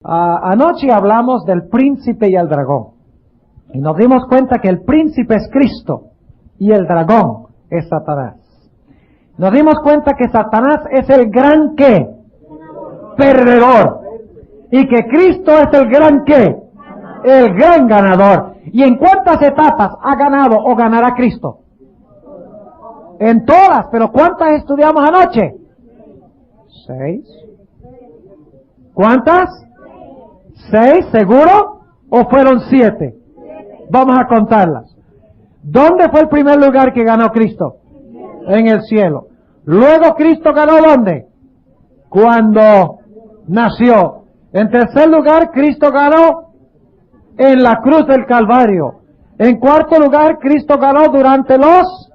Anoche hablamos del príncipe y el dragón. Y nos dimos cuenta que el príncipe es Cristo y el dragón es Satanás. Nos dimos cuenta que Satanás es el gran ¿qué? Perdedor. Y que Cristo es el gran ¿qué? El gran ganador. ¿Y en cuántas etapas ha ganado o ganará Cristo? En todas. ¿Pero cuántas estudiamos anoche? 6. ¿Cuántas? 6, ¿seguro? ¿O fueron 7? Vamos a contarlas. ¿Dónde fue el primer lugar que ganó Cristo? En el cielo. Luego Cristo ganó ¿dónde? Cuando nació. En tercer lugar, Cristo ganó en la cruz del Calvario. En cuarto lugar, Cristo ganó durante los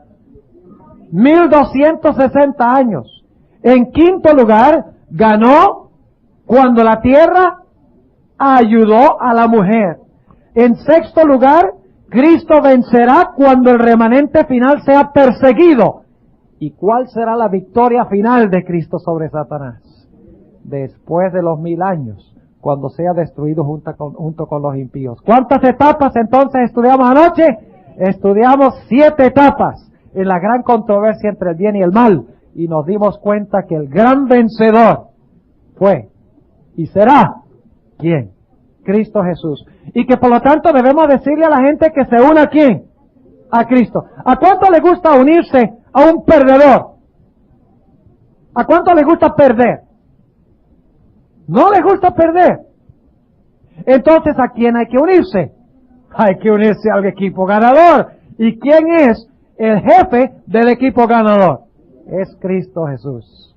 1260 años. En quinto lugar, ganó cuando la tierra ayudó a la mujer. En sexto lugar, Cristo vencerá cuando el remanente final sea perseguido. ¿Y cuál será la victoria final de Cristo sobre Satanás? Después de los 1000 años, cuando sea destruido junto con los impíos. ¿Cuántas etapas entonces estudiamos anoche? Estudiamos 7 etapas en la gran controversia entre el bien y el mal. Y nos dimos cuenta que el gran vencedor fue y será ¿quién? Cristo Jesús. Y que por lo tanto debemos decirle a la gente que se una ¿a quién? A Cristo. ¿A cuánto le gusta unirse a un perdedor? ¿A cuánto le gusta perder? No le gusta perder. Entonces, ¿a quién hay que unirse? Hay que unirse al equipo ganador. ¿Y quién es el jefe del equipo ganador? Es Cristo Jesús.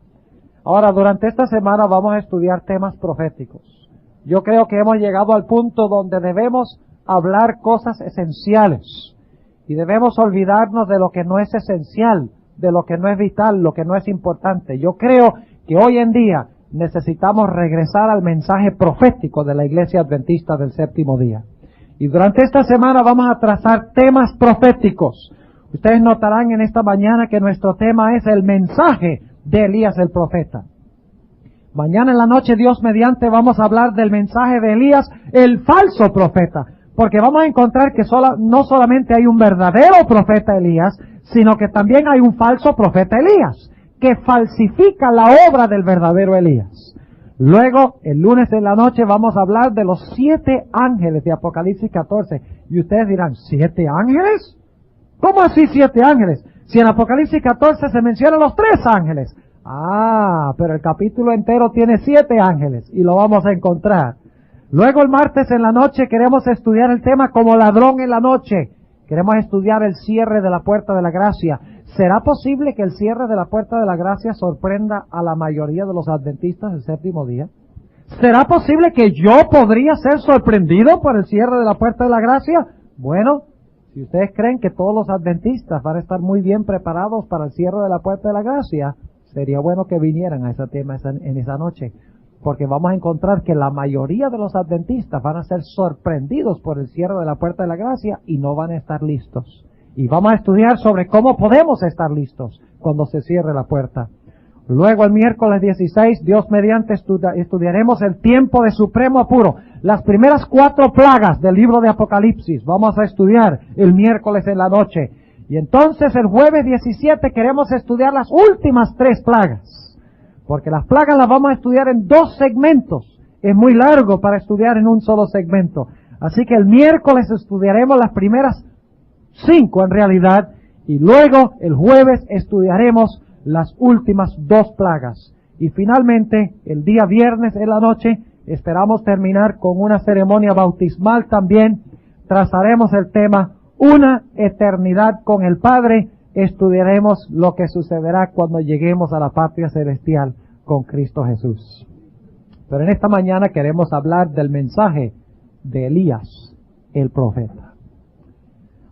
Ahora, durante esta semana vamos a estudiar temas proféticos. Yo creo que hemos llegado al punto donde debemos hablar cosas esenciales. Y debemos olvidarnos de lo que no es esencial, de lo que no es vital, lo que no es importante. Yo creo que hoy en día necesitamos regresar al mensaje profético de la Iglesia Adventista del Séptimo Día. Y durante esta semana vamos a trazar temas proféticos. Ustedes notarán en esta mañana que nuestro tema es el mensaje de Elías el profeta. Mañana en la noche, Dios mediante, vamos a hablar del mensaje de Elías, el falso profeta. Porque vamos a encontrar que no solamente hay un verdadero profeta Elías, sino que también hay un falso profeta Elías, que falsifica la obra del verdadero Elías. Luego, el lunes en la noche, vamos a hablar de los 7 ángeles de Apocalipsis 14. Y ustedes dirán, ¿7 ángeles? ¿Cómo así 7 ángeles? Si en Apocalipsis 14 se mencionan los 3 ángeles. Pero el capítulo entero tiene 7 ángeles y lo vamos a encontrar. Luego el martes en la noche queremos estudiar el tema como ladrón en la noche. Queremos estudiar el cierre de la puerta de la gracia. ¿Será posible que el cierre de la puerta de la gracia sorprenda a la mayoría de los adventistas del séptimo día? ¿Será posible que yo podría ser sorprendido por el cierre de la puerta de la gracia? Bueno, si ustedes creen que todos los adventistas van a estar muy bien preparados para el cierre de la puerta de la gracia, sería bueno que vinieran a ese tema en esa noche, porque vamos a encontrar que la mayoría de los adventistas van a ser sorprendidos por el cierre de la puerta de la gracia y no van a estar listos. Y vamos a estudiar sobre cómo podemos estar listos cuando se cierre la puerta. Luego el miércoles 16, Dios mediante, estudiaremos el tiempo de supremo apuro. Las primeras 4 plagas del libro de Apocalipsis vamos a estudiar el miércoles en la noche. Y entonces el jueves 17 queremos estudiar las últimas 3 plagas. Porque las plagas las vamos a estudiar en 2 segmentos. Es muy largo para estudiar en un solo segmento. Así que el miércoles estudiaremos las primeras 5 en realidad. Y luego el jueves estudiaremos las últimas 2 plagas. Y finalmente, el día viernes en la noche, esperamos terminar con una ceremonia bautismal también. Trazaremos el tema una eternidad con el Padre. Estudiaremos lo que sucederá cuando lleguemos a la patria celestial con Cristo Jesús. Pero en esta mañana queremos hablar del mensaje de Elías, el profeta.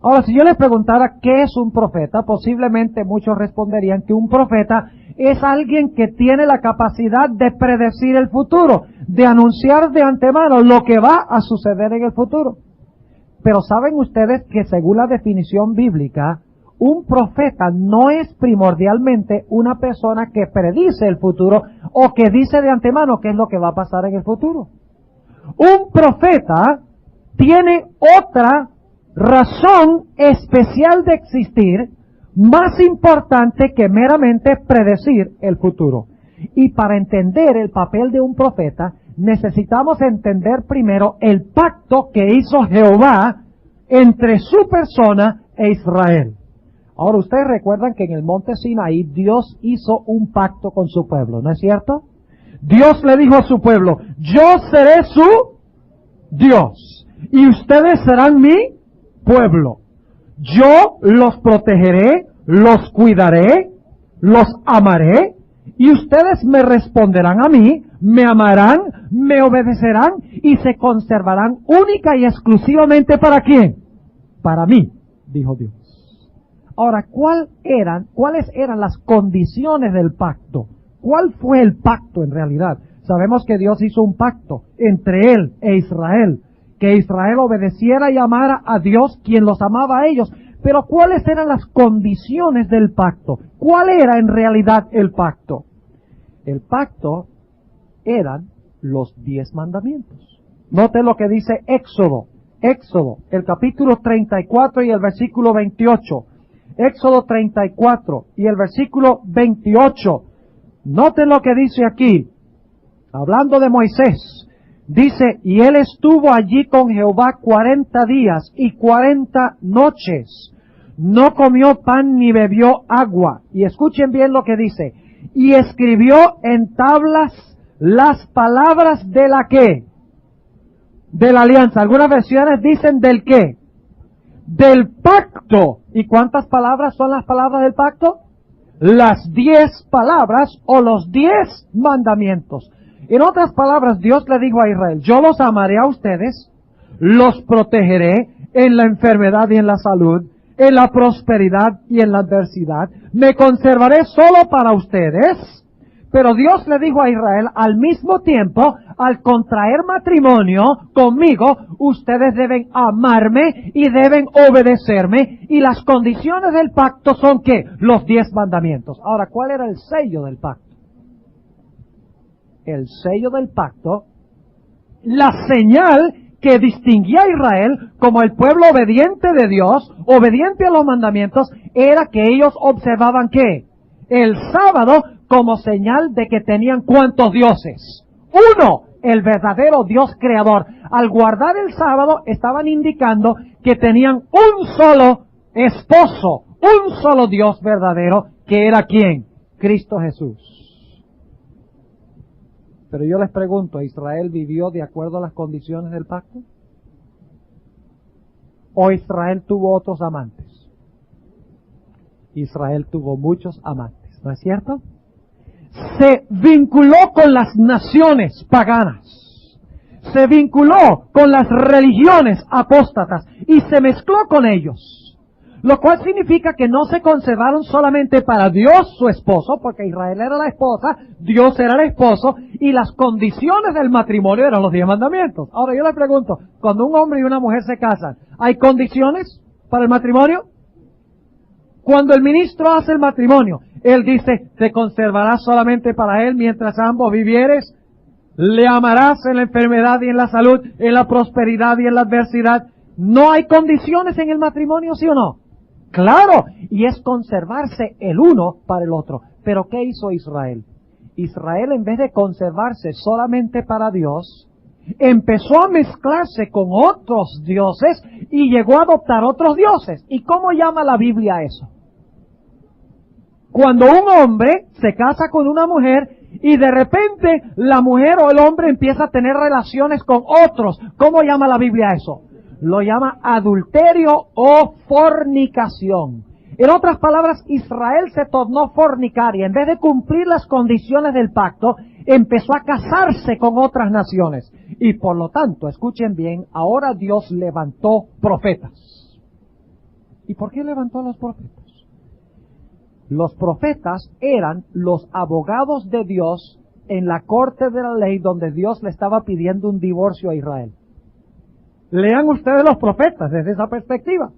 Ahora, si yo les preguntara qué es un profeta, posiblemente muchos responderían que un profeta es alguien que tiene la capacidad de predecir el futuro, de anunciar de antemano lo que va a suceder en el futuro. Pero ¿saben ustedes que según la definición bíblica, un profeta no es primordialmente una persona que predice el futuro o que dice de antemano qué es lo que va a pasar en el futuro? Un profeta tiene otra razón especial de existir, más importante que meramente predecir el futuro. Y para entender el papel de un profeta, necesitamos entender primero el pacto que hizo Jehová entre su persona e Israel. Ahora, ustedes recuerdan que en el monte Sinaí Dios hizo un pacto con su pueblo, ¿no es cierto? Dios le dijo a su pueblo, yo seré su Dios y ustedes serán mi pueblo. Yo los protegeré, los cuidaré, los amaré y ustedes me responderán a mí, me amarán, me obedecerán y se conservarán única y exclusivamente ¿para quién? Para mí, dijo Dios. Ahora, ¿cuáles eran las condiciones del pacto? ¿Cuál fue el pacto en realidad? Sabemos que Dios hizo un pacto entre Él e Israel, que Israel obedeciera y amara a Dios, quien los amaba a ellos. Pero ¿cuáles eran las condiciones del pacto? ¿Cuál era en realidad el pacto? El pacto eran los 10 mandamientos. Note lo que dice Éxodo, el capítulo 34 y el versículo 28. Éxodo 34 y el versículo 28. Noten lo que dice aquí, hablando de Moisés. Dice, y él estuvo allí con Jehová 40 días y 40 noches. No comió pan ni bebió agua. Y escuchen bien lo que dice. Y escribió en tablas las palabras de la ¿qué? De la alianza. Algunas versiones dicen del ¿qué? Del pacto. ¿Y cuántas palabras son las palabras del pacto? Las 10 palabras o los 10 mandamientos. En otras palabras, Dios le dijo a Israel, yo los amaré a ustedes, los protegeré en la enfermedad y en la salud, en la prosperidad y en la adversidad. Me conservaré solo para ustedes. Pero Dios le dijo a Israel, al mismo tiempo, al contraer matrimonio conmigo, ustedes deben amarme y deben obedecerme. Y las condiciones del pacto son ¿qué? Los 10 mandamientos. Ahora, ¿cuál era el sello del pacto? El sello del pacto, la señal que distinguía a Israel como el pueblo obediente de Dios, obediente a los mandamientos, era que ellos observaban ¿qué? El sábado como señal de que tenían ¿cuántos dioses? Uno, el verdadero Dios creador. Al guardar el sábado estaban indicando que tenían un solo esposo, un solo Dios verdadero, que era ¿quién? Cristo Jesús. Pero yo les pregunto, ¿Israel vivió de acuerdo a las condiciones del pacto? ¿O Israel tuvo otros amantes? Israel tuvo muchos amantes, ¿no es cierto? Se vinculó con las naciones paganas, se vinculó con las religiones apóstatas y se mezcló con ellos. Lo cual significa que no se conservaron solamente para Dios su esposo, porque Israel era la esposa, Dios era el esposo, y las condiciones del matrimonio eran los 10 mandamientos. Ahora yo le pregunto, cuando un hombre y una mujer se casan, ¿hay condiciones para el matrimonio? Cuando el ministro hace el matrimonio, él dice, te conservarás solamente para él mientras ambos vivieres, le amarás en la enfermedad y en la salud, en la prosperidad y en la adversidad. ¿No hay condiciones en el matrimonio, sí o no? Claro, y es conservarse el uno para el otro. Pero ¿qué hizo Israel? Israel, en vez de conservarse solamente para Dios, empezó a mezclarse con otros dioses y llegó a adoptar otros dioses. ¿Y cómo llama la Biblia eso? Cuando un hombre se casa con una mujer y de repente la mujer o el hombre empieza a tener relaciones con otros, ¿cómo llama la Biblia eso? Lo llama adulterio o fornicación. En otras palabras, Israel se tornó fornicaria. En vez de cumplir las condiciones del pacto, empezó a casarse con otras naciones. Y por lo tanto, escuchen bien, ahora Dios levantó profetas. ¿Y por qué levantó a los profetas? Los profetas eran los abogados de Dios en la corte de la ley donde Dios le estaba pidiendo un divorcio a Israel. Lean ustedes los profetas desde esa perspectiva.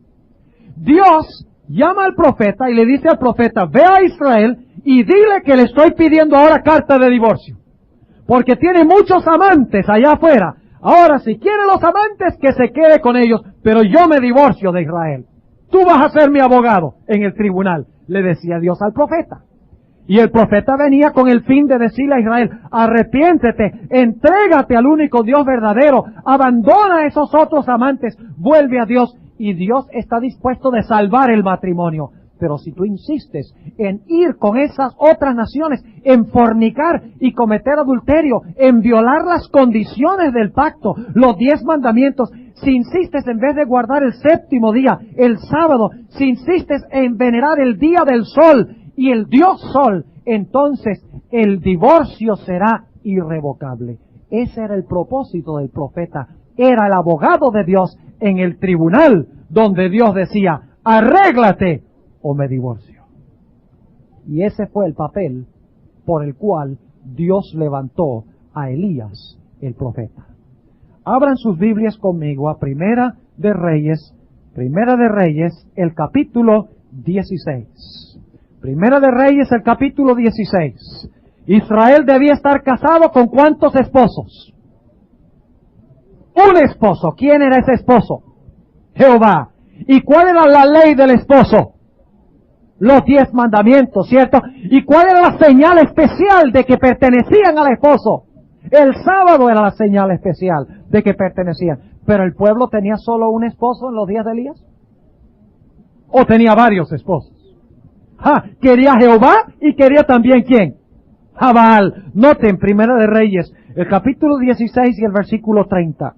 Dios llama al profeta y le dice al profeta, ve a Israel y dile que le estoy pidiendo ahora carta de divorcio. Porque tiene muchos amantes allá afuera. Ahora, si quiere los amantes, que se quede con ellos, pero yo me divorcio de Israel. Tú vas a ser mi abogado en el tribunal, le decía Dios al profeta. Y el profeta venía con el fin de decirle a Israel, arrepiéntete, entrégate al único Dios verdadero, abandona a esos otros amantes, vuelve a Dios, y Dios está dispuesto de salvar el matrimonio. Pero si tú insistes en ir con esas otras naciones, en fornicar y cometer adulterio, en violar las condiciones del pacto, los 10 mandamientos, si insistes en vez de guardar el séptimo día, el sábado, si insistes en venerar el día del sol y el Dios Sol, entonces el divorcio será irrevocable. Ese era el propósito del profeta. Era el abogado de Dios en el tribunal donde Dios decía, arréglate o me divorcio. Y ese fue el papel por el cual Dios levantó a Elías, el profeta. Abran sus Biblias conmigo a Primera de Reyes, el capítulo 16. Primera de Reyes, el capítulo 16. Israel debía estar casado con ¿cuántos esposos? Un esposo. ¿Quién era ese esposo? Jehová. ¿Y cuál era la ley del esposo? Los 10 mandamientos, ¿cierto? ¿Y cuál era la señal especial de que pertenecían al esposo? El sábado era la señal especial de que pertenecían. ¿Pero el pueblo tenía solo un esposo en los días de Elías? ¿O tenía varios esposos? Quería a Jehová y quería también ¿quién? A Baal. Noten, Primera de Reyes, el capítulo 16 y el versículo 30.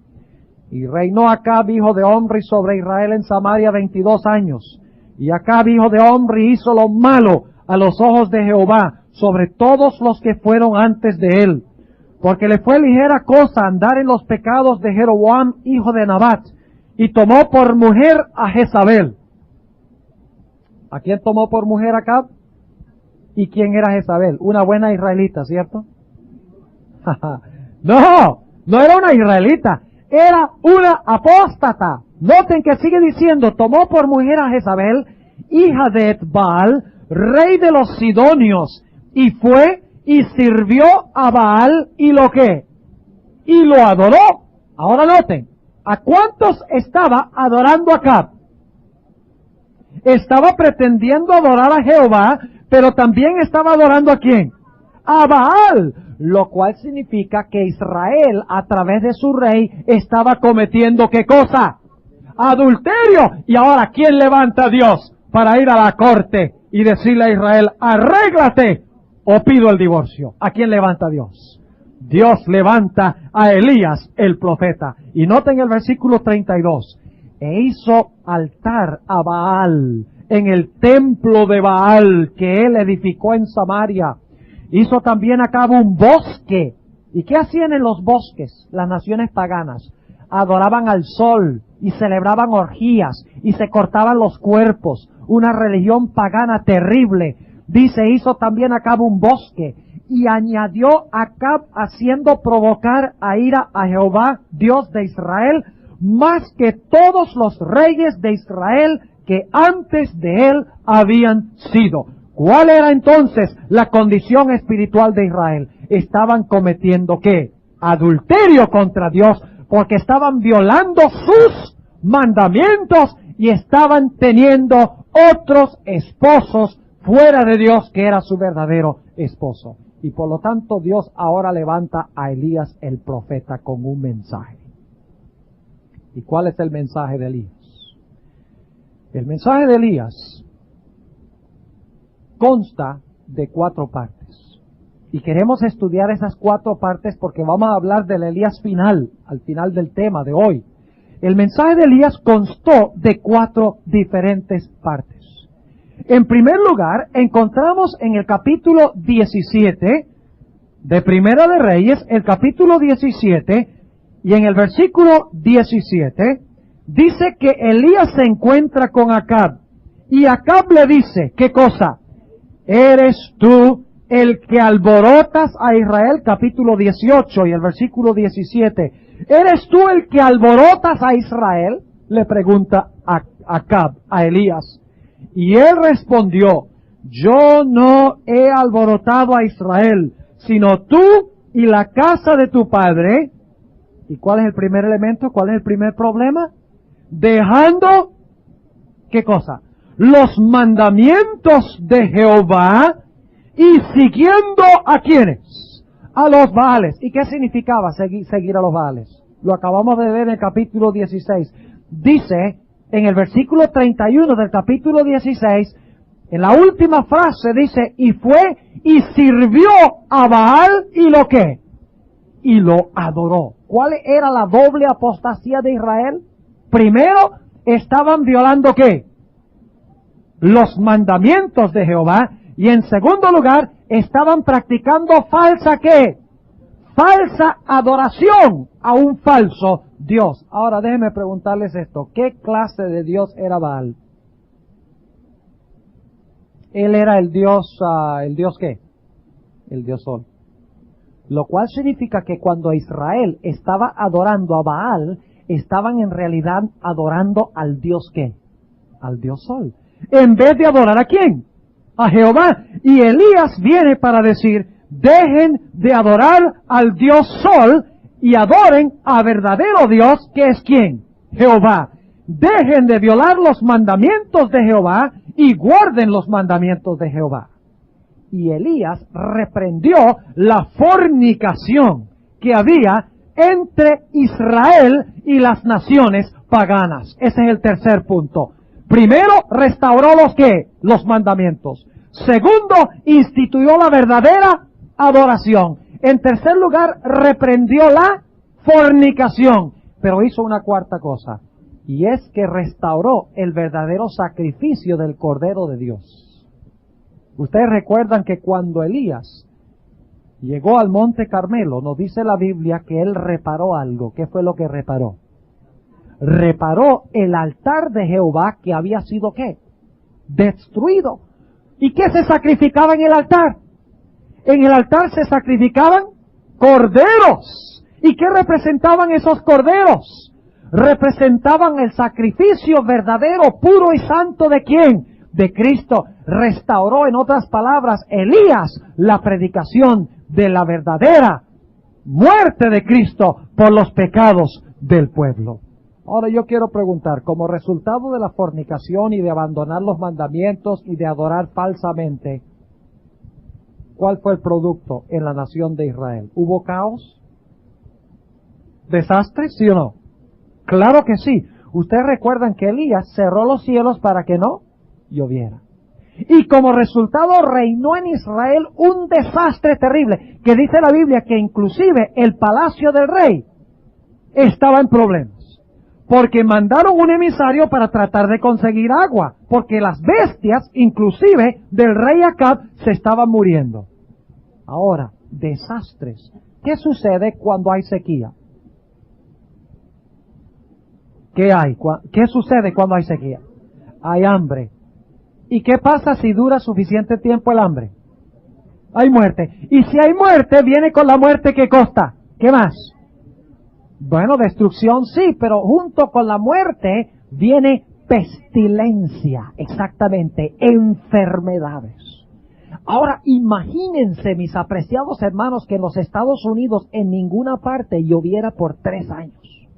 Y reinó Acab, hijo de Omri, sobre Israel en Samaria 22 años. Y Acab, hijo de Omri, hizo lo malo a los ojos de Jehová sobre todos los que fueron antes de él. Porque le fue ligera cosa andar en los pecados de Jeroboam, hijo de Nabat, y tomó por mujer a Jezabel. ¿A quién tomó por mujer Acab? ¿Y quién era Jezabel? Una buena israelita, ¿cierto? No era una israelita, era una apóstata. Noten que sigue diciendo, tomó por mujer a Jezabel, hija de Etbaal, rey de los Sidonios, y fue y sirvió a Baal, ¿y lo qué? Y lo adoró. Ahora noten, ¿a cuántos estaba adorando Acab? Estaba pretendiendo adorar a Jehová, pero también estaba adorando ¿a quién? A Baal, lo cual significa que Israel, a través de su rey, estaba cometiendo ¿qué cosa? Adulterio. Y ahora, ¿quién levanta a Dios para ir a la corte y decirle a Israel, arréglate o pido el divorcio? ¿A quién levanta Dios? Dios levanta a Elías, el profeta. Y noten el versículo 32. E hizo altar a Baal en el templo de Baal que él edificó en Samaria. Hizo también a cabo un bosque. ¿Y qué hacían en los bosques las naciones paganas? Adoraban al sol y celebraban orgías y se cortaban los cuerpos. Una religión pagana terrible. Dice, hizo también a cabo un bosque y añadió a Acab haciendo provocar a ira a Jehová, Dios de Israel, más que todos los reyes de Israel que antes de él habían sido. ¿Cuál era entonces la condición espiritual de Israel? Estaban cometiendo ¿qué? Adulterio contra Dios, porque estaban violando sus mandamientos y estaban teniendo otros esposos fuera de Dios, que era su verdadero esposo. Y por lo tanto Dios ahora levanta a Elías el profeta con un mensaje. ¿Y cuál es el mensaje de Elías? El mensaje de Elías consta de 4 partes. Y queremos estudiar esas 4 partes porque vamos a hablar del Elías final, al final del tema de hoy. El mensaje de Elías constó de 4 diferentes partes. En primer lugar, encontramos en el capítulo 17 de Primera de Reyes, el capítulo 17, y en el versículo 17, dice que Elías se encuentra con Acab, y Acab le dice, ¿qué cosa? ¿Eres tú el que alborotas a Israel? Capítulo 18 y el versículo 17. ¿Eres tú el que alborotas a Israel? Le pregunta a Acab, a Elías. Y él respondió, yo no he alborotado a Israel, sino tú y la casa de tu padre, ¿Y cuál es el primer elemento? ¿Cuál es el primer problema? Dejando, ¿qué cosa? Los mandamientos de Jehová y siguiendo ¿a quiénes? A los Baales. ¿Y qué significaba seguir a los Baales? Lo acabamos de ver en el capítulo 16. Dice, en el versículo 31 del capítulo 16, en la última frase dice, y fue y sirvió a Baal y lo que, y lo adoró. ¿Cuál era la doble apostasía de Israel? Primero, estaban violando ¿qué? Los mandamientos de Jehová, y en segundo lugar, estaban practicando falsa ¿qué? Falsa adoración a un falso Dios. Ahora déjenme preguntarles esto, ¿qué clase de Dios era Baal? Él era el Dios ¿qué? El Dios Sol. Lo cual significa que cuando Israel estaba adorando a Baal, estaban en realidad adorando al Dios ¿qué? Al Dios Sol. En vez de adorar ¿a quién? A Jehová. Y Elías viene para decir, dejen de adorar al Dios Sol y adoren a verdadero Dios, que es ¿quién? Jehová. Dejen de violar los mandamientos de Jehová y guarden los mandamientos de Jehová. Y Elías reprendió la fornicación que había entre Israel y las naciones paganas. Ese es el tercer punto. Primero, restauró los ¿qué? Los mandamientos. Segundo, instituyó la verdadera adoración. En tercer lugar, reprendió la fornicación. Pero hizo una cuarta cosa, y es que restauró el verdadero sacrificio del Cordero de Dios. Ustedes recuerdan que cuando Elías llegó al Monte Carmelo, nos dice la Biblia que él reparó algo. ¿Qué fue lo que reparó? Reparó el altar de Jehová que había sido ¿qué? Destruido. ¿Y qué se sacrificaba en el altar? En el altar se sacrificaban corderos. ¿Y qué representaban esos corderos? Representaban el sacrificio verdadero, puro y santo ¿de quién? De Cristo. Restauró, en otras palabras, Elías, la predicación de la verdadera muerte de Cristo por los pecados del pueblo. Ahora yo quiero preguntar, como resultado de la fornicación y de abandonar los mandamientos y de adorar falsamente, ¿cuál fue el producto en la nación de Israel? ¿Hubo caos? ¿Desastre? ¿Sí o no? Claro que sí. Ustedes recuerdan que Elías cerró los cielos para que no lloviera. Y como resultado reinó en Israel un desastre terrible, que dice la Biblia que inclusive el palacio del rey estaba en problemas. Porque mandaron un emisario para tratar de conseguir agua, porque las bestias, inclusive del rey Acab, se estaban muriendo. Ahora, desastres. ¿Qué sucede cuando hay sequía? ¿Qué hay? ¿Qué sucede cuando hay sequía? Hay hambre. ¿Y qué pasa si dura suficiente tiempo el hambre? Hay muerte. Y si hay muerte, viene con la muerte ¿qué costa? ¿Qué más? Bueno, destrucción sí, pero junto con la muerte viene pestilencia, exactamente, enfermedades. Ahora, imagínense, mis apreciados hermanos, que en los Estados Unidos en ninguna parte lloviera por 3 años.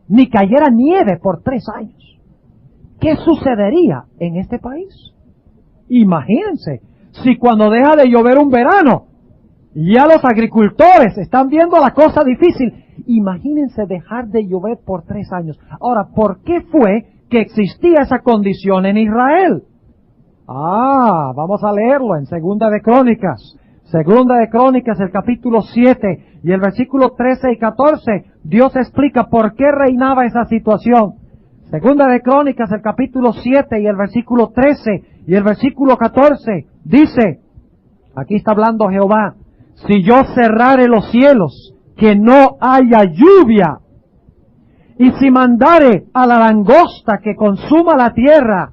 Ni cayera nieve por 3 años. ¿Qué sucedería en este país? Imagínense, si cuando deja de llover un verano, ya los agricultores están viendo la cosa difícil. Imagínense dejar de llover por 3 años. Ahora, ¿por qué fue que existía esa condición en Israel? Vamos a leerlo en Segunda de Crónicas. Segunda de Crónicas, el capítulo 7 y el versículo 13 y 14. Dios explica por qué reinaba esa situación. Segunda de Crónicas, el capítulo 7 y el versículo 13 y el versículo 14. Dice, aquí está hablando Jehová, si yo cerrare los cielos, que no haya lluvia, y si mandare a la langosta que consuma la tierra,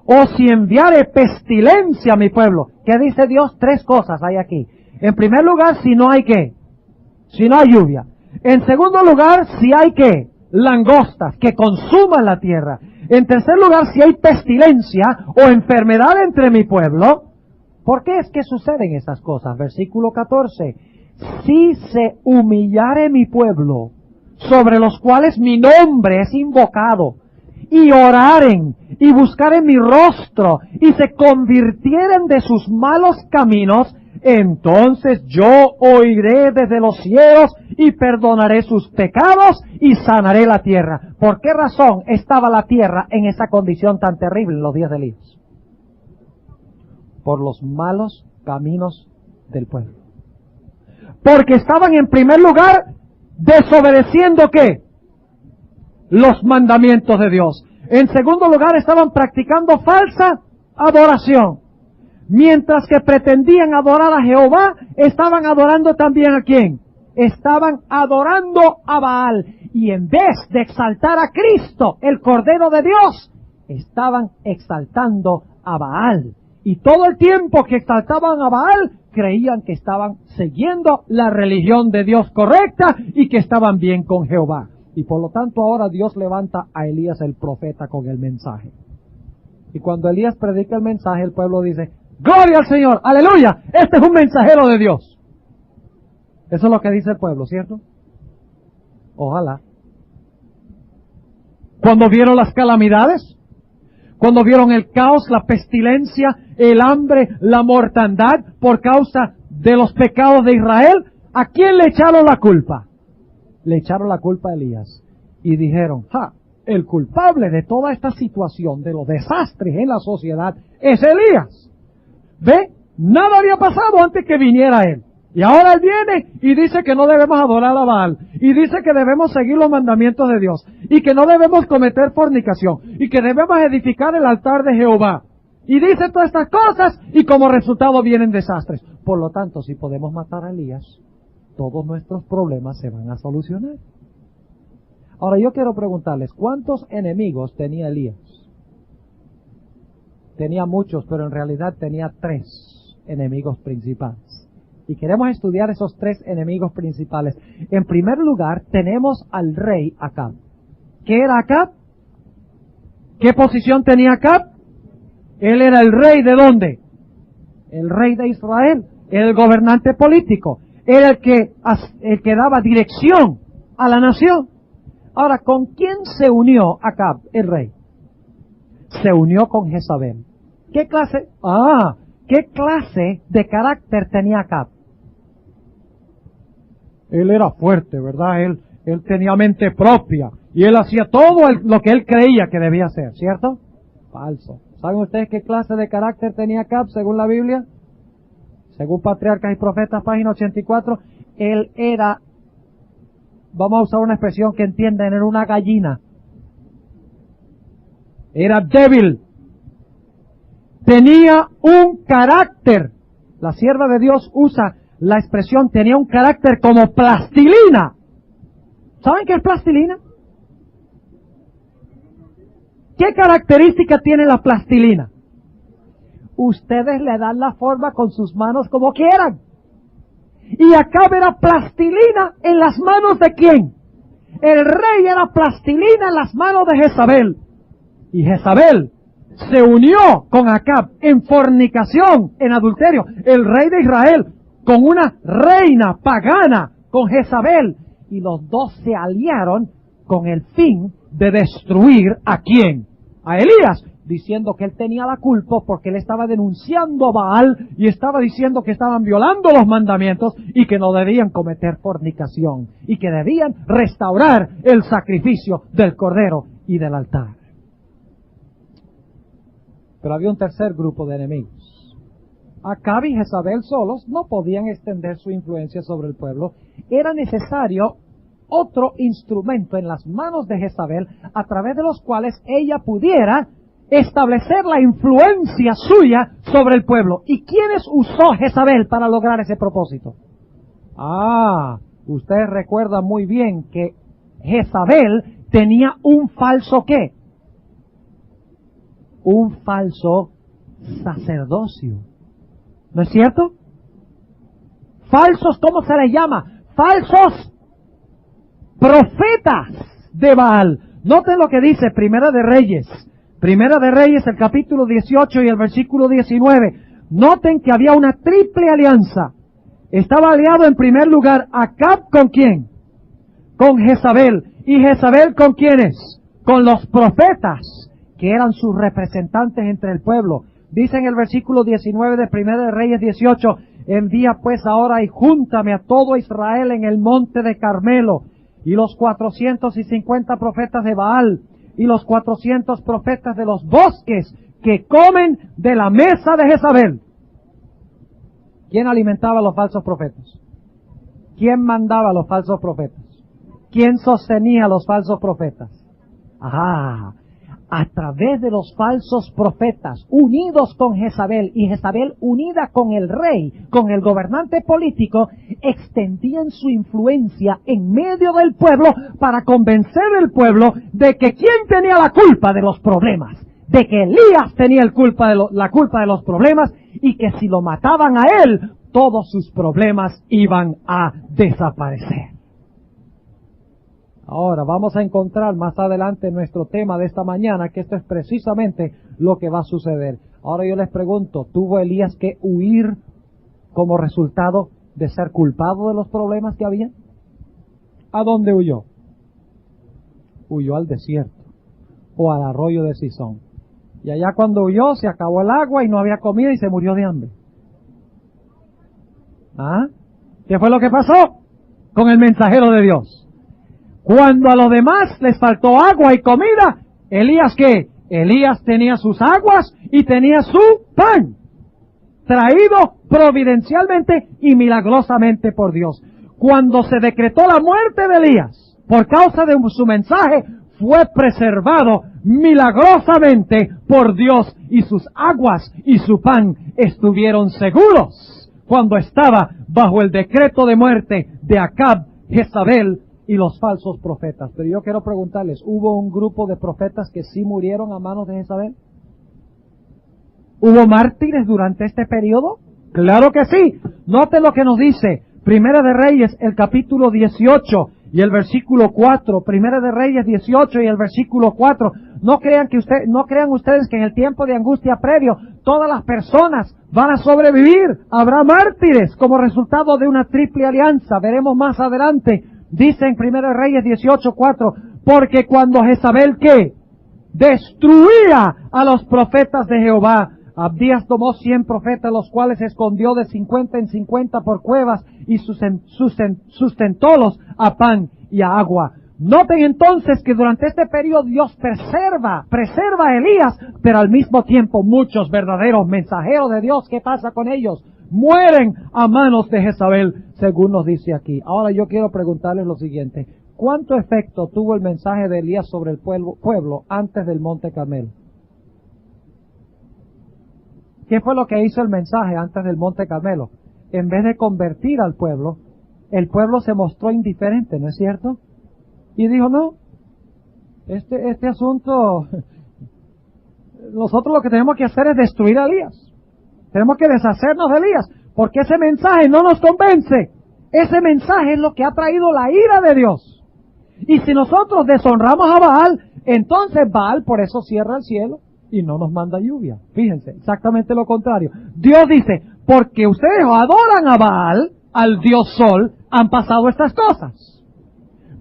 o si enviare pestilencia a mi pueblo. ¿Qué dice Dios? 3 cosas hay aquí. En primer lugar, si no hay ¿qué? Si no hay lluvia. En segundo lugar, si hay ¿qué? Langostas que consuman la tierra. En tercer lugar, si hay pestilencia o enfermedad entre mi pueblo. ¿Por qué es que suceden esas cosas? Versículo 14. si se humillare mi pueblo, sobre los cuales mi nombre es invocado, y oraren, y buscaren mi rostro, y se convirtieren de sus malos caminos, entonces yo oiré desde los cielos, y perdonaré sus pecados, y sanaré la tierra. ¿Por qué razón estaba la tierra en esa condición tan terrible en los días de Elías? Por los malos caminos del pueblo. Porque estaban en primer lugar desobedeciendo ¿qué? Los mandamientos de Dios. En segundo lugar estaban practicando falsa adoración. Mientras que pretendían adorar a Jehová, estaban adorando también ¿a quién? Estaban adorando a Baal. Y en vez de exaltar a Cristo, el Cordero de Dios, estaban exaltando a Baal. Y todo el tiempo que exaltaban a Baal, creían que estaban siguiendo la religión de Dios correcta y que estaban bien con Jehová. Y por lo tanto ahora Dios levanta a Elías el profeta con el mensaje. Y cuando Elías predica el mensaje, el pueblo dice, ¡Gloria al Señor! ¡Aleluya! Este es un mensajero de Dios. Eso es lo que dice el pueblo, ¿cierto? Ojalá. Cuando vieron las calamidades, cuando vieron el caos, la pestilencia, el hambre, la mortandad por causa de los pecados de Israel, ¿a quién le echaron la culpa? Le echaron la culpa a Elías. Y dijeron, el culpable de toda esta situación, de los desastres en la sociedad, es Elías. ¿Ve? Nada había pasado antes que viniera él. Y ahora él viene y dice que no debemos adorar a Baal. Y dice que debemos seguir los mandamientos de Dios. Y que no debemos cometer fornicación. Y que debemos edificar el altar de Jehová. Y dice todas estas cosas y como resultado vienen desastres. Por lo tanto, si podemos matar a Elías, todos nuestros problemas se van a solucionar. Ahora yo quiero preguntarles, ¿cuántos enemigos tenía Elías? Tenía muchos, pero en realidad tenía 3 enemigos principales. Y queremos estudiar esos 3 enemigos principales. En primer lugar, tenemos al rey Acab. ¿Qué era Acab? ¿Qué posición tenía Acab? Él era el rey ¿de dónde? El rey de Israel. Era el gobernante político. Era el que daba dirección a la nación. Ahora, ¿con quién se unió Acab, el rey? Se unió con Jezabel. ¿Qué clase de carácter tenía Acab? Él era fuerte, ¿verdad? Él tenía mente propia. Y él hacía todo lo que él creía que debía hacer, ¿cierto? Falso. ¿Saben ustedes qué clase de carácter tenía Acab según la Biblia? Según Patriarcas y Profetas, página 84, él era, vamos a usar una expresión que entiendan, era una gallina. Era débil. Tenía un carácter. La sierva de Dios usa la expresión, tenía un carácter como plastilina. ¿Saben qué es plastilina? ¿Qué característica tiene la plastilina? Ustedes le dan la forma con sus manos como quieran. Y Acab era plastilina en las manos de ¿quién? El rey era plastilina en las manos de Jezabel. Y Jezabel se unió con Acab en fornicación, en adulterio. El rey de Israel con una reina pagana, con Jezabel. Y los dos se aliaron con el fin de destruir ¿a quién? A Elías, diciendo que él tenía la culpa porque él estaba denunciando a Baal y estaba diciendo que estaban violando los mandamientos y que no debían cometer fornicación y que debían restaurar el sacrificio del cordero y del altar. Pero había un tercer grupo de enemigos. Acab y Jezabel solos no podían extender su influencia sobre el pueblo. Era necesario otro instrumento en las manos de Jezabel a través de los cuales ella pudiera establecer la influencia suya sobre el pueblo. ¿Y quiénes usó Jezabel para lograr ese propósito? Ustedes recuerdan muy bien que Jezabel tenía un falso ¿qué? Un falso sacerdocio. ¿No es cierto? Falsos, ¿cómo se les llama? Falsos profetas de Baal. Noten lo que dice Primera de Reyes, el capítulo 18 y el versículo 19. Noten que había una triple alianza Estaba aliado en primer lugar Acab, ¿con quién? Con Jezabel. ¿Y Jezabel con quiénes? Con los profetas, que eran sus representantes entre el pueblo. Dice en el versículo 19 de Primera de Reyes 18, envía pues ahora y júntame a todo Israel en el monte de Carmelo, y los 450 profetas de Baal, y los 400 profetas de los bosques, que comen de la mesa de Jezabel. ¿Quién alimentaba a los falsos profetas? ¿Quién mandaba a los falsos profetas? ¿Quién sostenía a los falsos profetas? A través de los falsos profetas, unidos con Jezabel, y Jezabel unida con el rey, con el gobernante político, extendían su influencia en medio del pueblo para convencer al pueblo de que quién tenía la culpa de los problemas, de que Elías tenía la culpa de los problemas, y que si lo mataban a él, todos sus problemas iban a desaparecer. Ahora vamos a encontrar más adelante nuestro tema de esta mañana, que esto es precisamente lo que va a suceder. Ahora yo les pregunto, ¿tuvo Elías que huir como resultado de ser culpado de los problemas que había? ¿A dónde huyó? Huyó al desierto o al arroyo de Sison. Y allá cuando huyó se acabó el agua y no había comida y se murió de hambre. ¿Qué fue lo que pasó con el mensajero de Dios? Cuando a los demás les faltó agua y comida, ¿Elías qué? Elías tenía sus aguas y tenía su pan, traído providencialmente y milagrosamente por Dios. Cuando se decretó la muerte de Elías, por causa de su mensaje, fue preservado milagrosamente por Dios, y sus aguas y su pan estuvieron seguros cuando estaba bajo el decreto de muerte de Acab, Jezabel y los falsos profetas. Pero yo quiero preguntarles, ¿hubo un grupo de profetas que sí murieron a manos de Jezabel? ¿Hubo mártires durante este periodo? Claro que sí. Note lo que nos dice Primera de Reyes, el capítulo 18 y el versículo 4. Primera de Reyes 18 y el versículo 4. No crean ustedes que en el tiempo de angustia previo todas las personas van a sobrevivir. Habrá mártires como resultado de una triple alianza. Veremos más adelante. Dice en Primera de Reyes 18:4, porque cuando Jezabel, ¿qué? Destruía a los profetas de Jehová, Abdías tomó 100 profetas, los cuales escondió de 50 en 50 por cuevas, y sustentólos a pan y a agua. Noten entonces que durante este periodo Dios preserva a Elías, pero al mismo tiempo muchos verdaderos mensajeros de Dios, ¿qué pasa con ellos? Mueren a manos de Jezabel, según nos dice aquí. Ahora yo quiero preguntarles lo siguiente: ¿cuánto efecto tuvo el mensaje de Elías sobre el pueblo antes del monte Carmelo? ¿Qué fue lo que hizo el mensaje antes del monte Carmelo? En vez de convertir al pueblo, el pueblo se mostró indiferente, ¿no es cierto? Y dijo, no, este asunto, nosotros lo que tenemos que hacer es destruir a Elías. Tenemos que deshacernos de Elías, porque ese mensaje no nos convence. Ese mensaje es lo que ha traído la ira de Dios. Y si nosotros deshonramos a Baal, entonces Baal por eso cierra el cielo y no nos manda lluvia. Fíjense, exactamente lo contrario. Dios dice, porque ustedes adoran a Baal, al Dios Sol, han pasado estas cosas.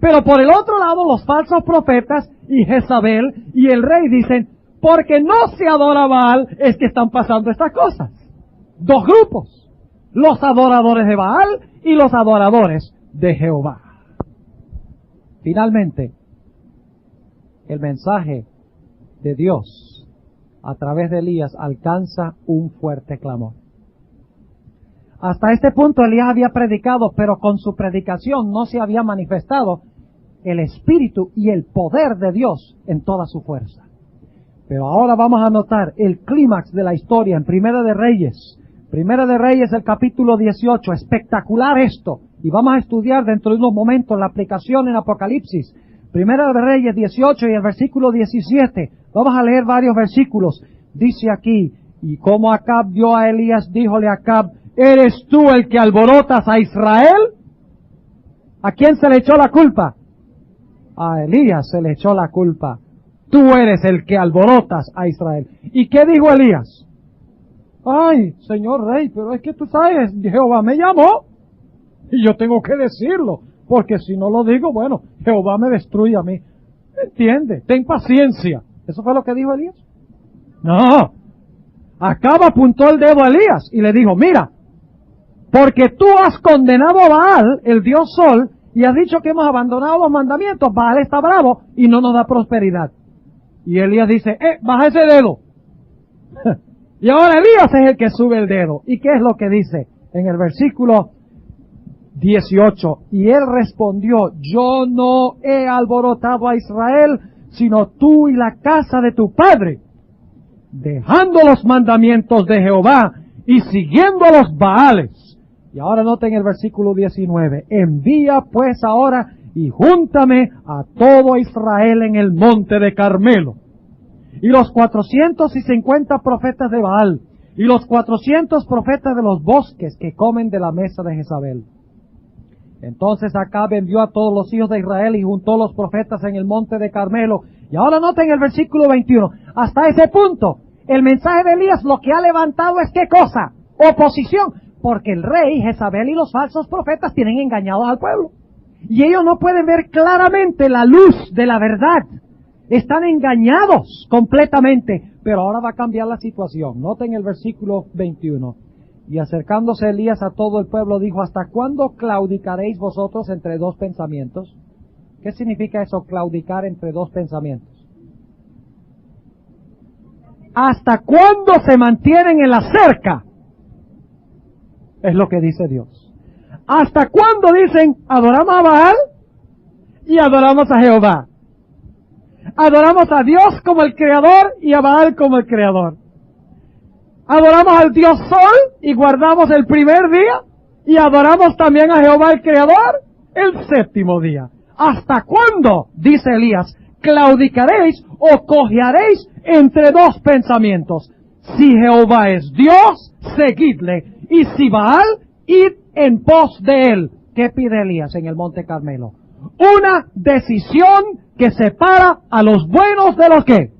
Pero por el otro lado, los falsos profetas y Jezabel y el rey dicen, porque no se adora a Baal, es que están pasando estas cosas. Dos grupos, los adoradores de Baal y los adoradores de Jehová. Finalmente, el mensaje de Dios a través de Elías alcanza un fuerte clamor. Hasta este punto Elías había predicado, pero con su predicación no se había manifestado el Espíritu y el poder de Dios en toda su fuerza. Pero ahora vamos a notar el clímax de la historia en Primera de Reyes. Primera de Reyes, el capítulo 18. Espectacular esto. Y vamos a estudiar dentro de unos momentos la aplicación en Apocalipsis. Primera de Reyes 18 y el versículo 17. Vamos a leer varios versículos. Dice aquí, y como Acab vio a Elías, díjole a Acab, ¿eres tú el que alborotas a Israel? ¿A quién se le echó la culpa? A Elías se le echó la culpa. Tú eres el que alborotas a Israel. ¿Y qué dijo Elías? Ay, señor rey, pero es que tú sabes, Jehová me llamó Y yo tengo que decirlo, porque si no lo digo, bueno, Jehová me destruye a mí. ¿Entiende? Ten paciencia. ¿Eso fue lo que dijo Elías? No. Acab apuntó el dedo a Elías y le dijo, mira, porque tú has condenado a Baal, el dios Sol, y has dicho que hemos abandonado los mandamientos, Baal está bravo y no nos da prosperidad. Y Elías dice, baja ese dedo. Y ahora Elías es el que sube el dedo. ¿Y qué es lo que dice en el versículo 18? Y él respondió, yo no he alborotado a Israel, sino tú y la casa de tu padre, dejando los mandamientos de Jehová y siguiendo a los Baales. Y ahora noten el versículo 19. Envía pues ahora y júntame a todo Israel en el monte de Carmelo. Y los 450 profetas de Baal, y los 400 profetas de los bosques que comen de la mesa de Jezabel. Entonces Acab envió a todos los hijos de Israel y juntó los profetas en el monte de Carmelo. Y ahora noten el versículo 21. Hasta ese punto, el mensaje de Elías lo que ha levantado es ¿qué cosa? Oposición. Porque el rey, Jezabel y los falsos profetas tienen engañados al pueblo. Y ellos no pueden ver claramente la luz de la verdad. Están engañados completamente. Pero ahora va a cambiar la situación. Noten el versículo 21. Y acercándose Elías a todo el pueblo dijo, ¿hasta cuándo claudicaréis vosotros entre dos pensamientos? ¿Qué significa eso, claudicar entre dos pensamientos? ¿Hasta cuándo se mantienen en la cerca? Es lo que dice Dios. ¿Hasta cuándo dicen, adoramos a Baal y adoramos a Jehová? Adoramos a Dios como el creador y a Baal como el creador. Adoramos al Dios Sol y guardamos el primer día y adoramos también a Jehová el creador el séptimo día. ¿Hasta cuándo, dice Elías, claudicaréis o cojearéis entre dos pensamientos? Si Jehová es Dios, seguidle. Y si Baal, id en pos de él. ¿Qué pide Elías en el monte Carmelo? Una decisión que separa a los buenos de los ¿qué?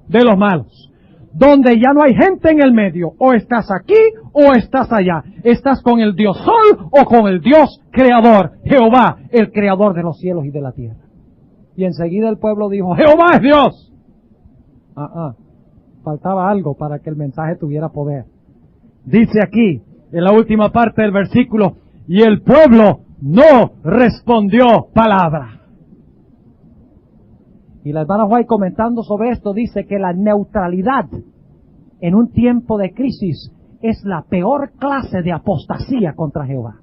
De los malos. Donde ya no hay gente en el medio. O estás aquí o estás allá. Estás con el Dios Sol o con el Dios Creador. Jehová, el Creador de los cielos y de la tierra. Y enseguida el pueblo dijo, Jehová es Dios. Faltaba algo para que el mensaje tuviera poder. Dice aquí, en la última parte del versículo, y el pueblo no respondió palabra. Y la hermana White, comentando sobre esto, dice que la neutralidad en un tiempo de crisis es la peor clase de apostasía contra Jehová.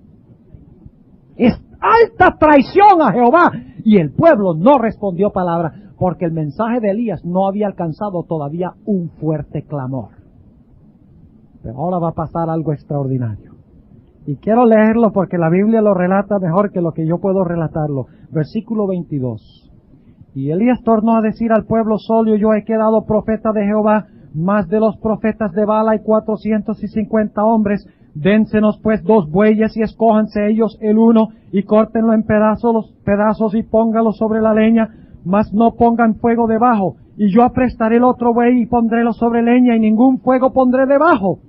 Es alta traición a Jehová. Y el pueblo no respondió palabra porque el mensaje de Elías no había alcanzado todavía un fuerte clamor. Pero ahora va a pasar algo extraordinario. Y quiero leerlo porque la Biblia lo relata mejor que lo que yo puedo relatarlo. Versículo 22. Y Elías tornó a decir al pueblo, solo yo he quedado profeta de Jehová, más de los profetas de Baal hay 450 hombres. Dénsenos pues 2 bueyes y escójanse ellos el uno y córtenlo en pedazos y póngalos sobre la leña, mas no pongan fuego debajo. Y yo aprestaré el otro buey y pondrélo sobre leña y ningún fuego pondré debajo.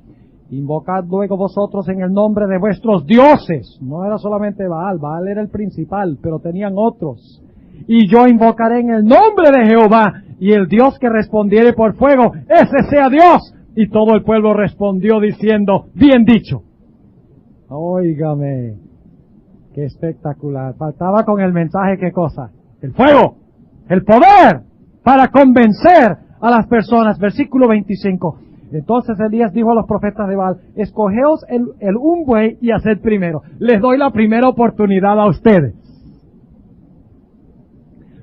Invocad luego vosotros en el nombre de vuestros dioses. No era solamente Baal, Baal era el principal, pero tenían otros. Y yo invocaré en el nombre de Jehová, y el Dios que respondiere por fuego, ese sea Dios. Y todo el pueblo respondió diciendo, bien dicho. Óigame, qué espectacular. Faltaba con el mensaje, ¿qué cosa? El fuego, el poder, para convencer a las personas. Versículo 25. Entonces Elías dijo a los profetas de Baal, escogeos un buey y haced primero. Les doy la primera oportunidad a ustedes.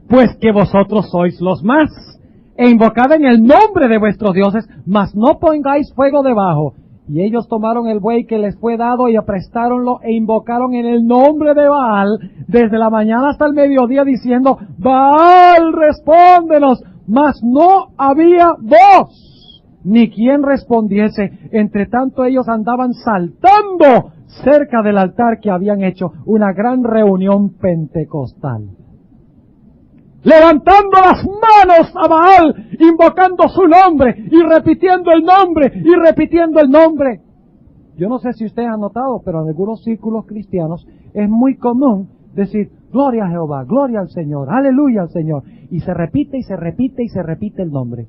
Pues que vosotros sois los más. E invocad en el nombre de vuestros dioses, mas no pongáis fuego debajo. Y ellos tomaron el buey que les fue dado y aprestáronlo e invocaron en el nombre de Baal desde la mañana hasta el mediodía diciendo, Baal, respóndenos. Mas no había voz, ni quien respondiese. Entre tanto ellos andaban saltando cerca del altar que habían hecho una gran reunión pentecostal. Levantando las manos a Baal, invocando su nombre, y repitiendo el nombre, y repitiendo el nombre. Yo no sé si ustedes han notado, pero en algunos círculos cristianos es muy común decir, gloria a Jehová, gloria al Señor, aleluya al Señor. Y se repite y se repite y se repite el nombre.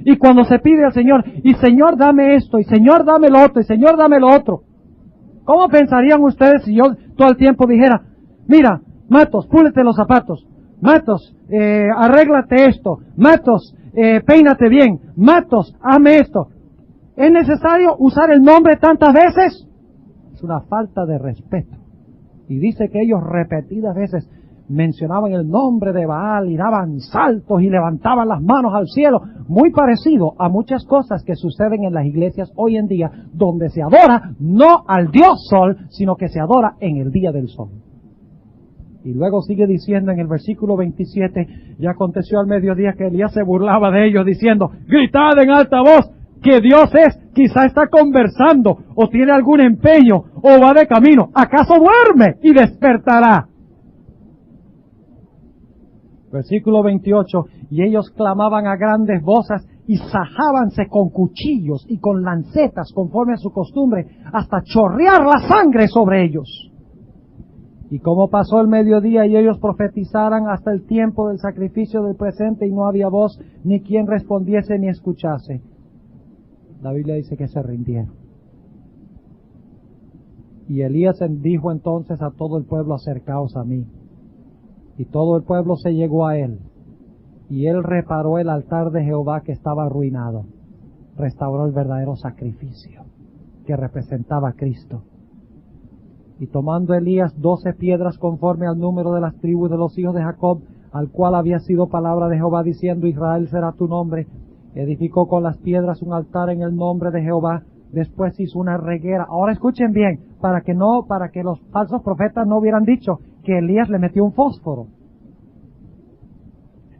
Y cuando se pide al Señor, y Señor dame esto, y Señor dame lo otro, y Señor dame lo otro. ¿Cómo pensarían ustedes si yo todo el tiempo dijera, mira, Matos, púlete los zapatos, Matos, arréglate esto, Matos, peínate bien, Matos, hazme esto? ¿Es necesario usar el nombre tantas veces? Es una falta de respeto. Y dice que ellos repetidas veces mencionaban el nombre de Baal y daban saltos y levantaban las manos al cielo. Muy parecido a muchas cosas que suceden en las iglesias hoy en día, donde se adora no al Dios Sol, sino que se adora en el día del sol. Y luego sigue diciendo en el versículo 27, y aconteció al mediodía que Elías se burlaba de ellos diciendo, gritad en alta voz, que Dios es, quizá está conversando, o tiene algún empeño, o va de camino, ¿acaso duerme y despertará? Versículo 28, y ellos clamaban a grandes voces y sajábanse con cuchillos y con lancetas conforme a su costumbre, hasta chorrear la sangre sobre ellos. Y como pasó el mediodía y ellos profetizaran hasta el tiempo del sacrificio del presente y no había voz, ni quien respondiese ni escuchase, la Biblia dice que se rindieron. Y Elías dijo entonces a todo el pueblo, acercaos a mí. Y todo el pueblo se llegó a él. Y él reparó el altar de Jehová que estaba arruinado. Restauró el verdadero sacrificio que representaba a Cristo. Y tomando Elías 12 piedras conforme al número de las tribus de los hijos de Jacob, al cual había sido palabra de Jehová diciendo, Israel será tu nombre, edificó con las piedras un altar en el nombre de Jehová, después hizo una reguera. Ahora escuchen bien, para que los falsos profetas no hubieran dicho que Elías le metió un fósforo.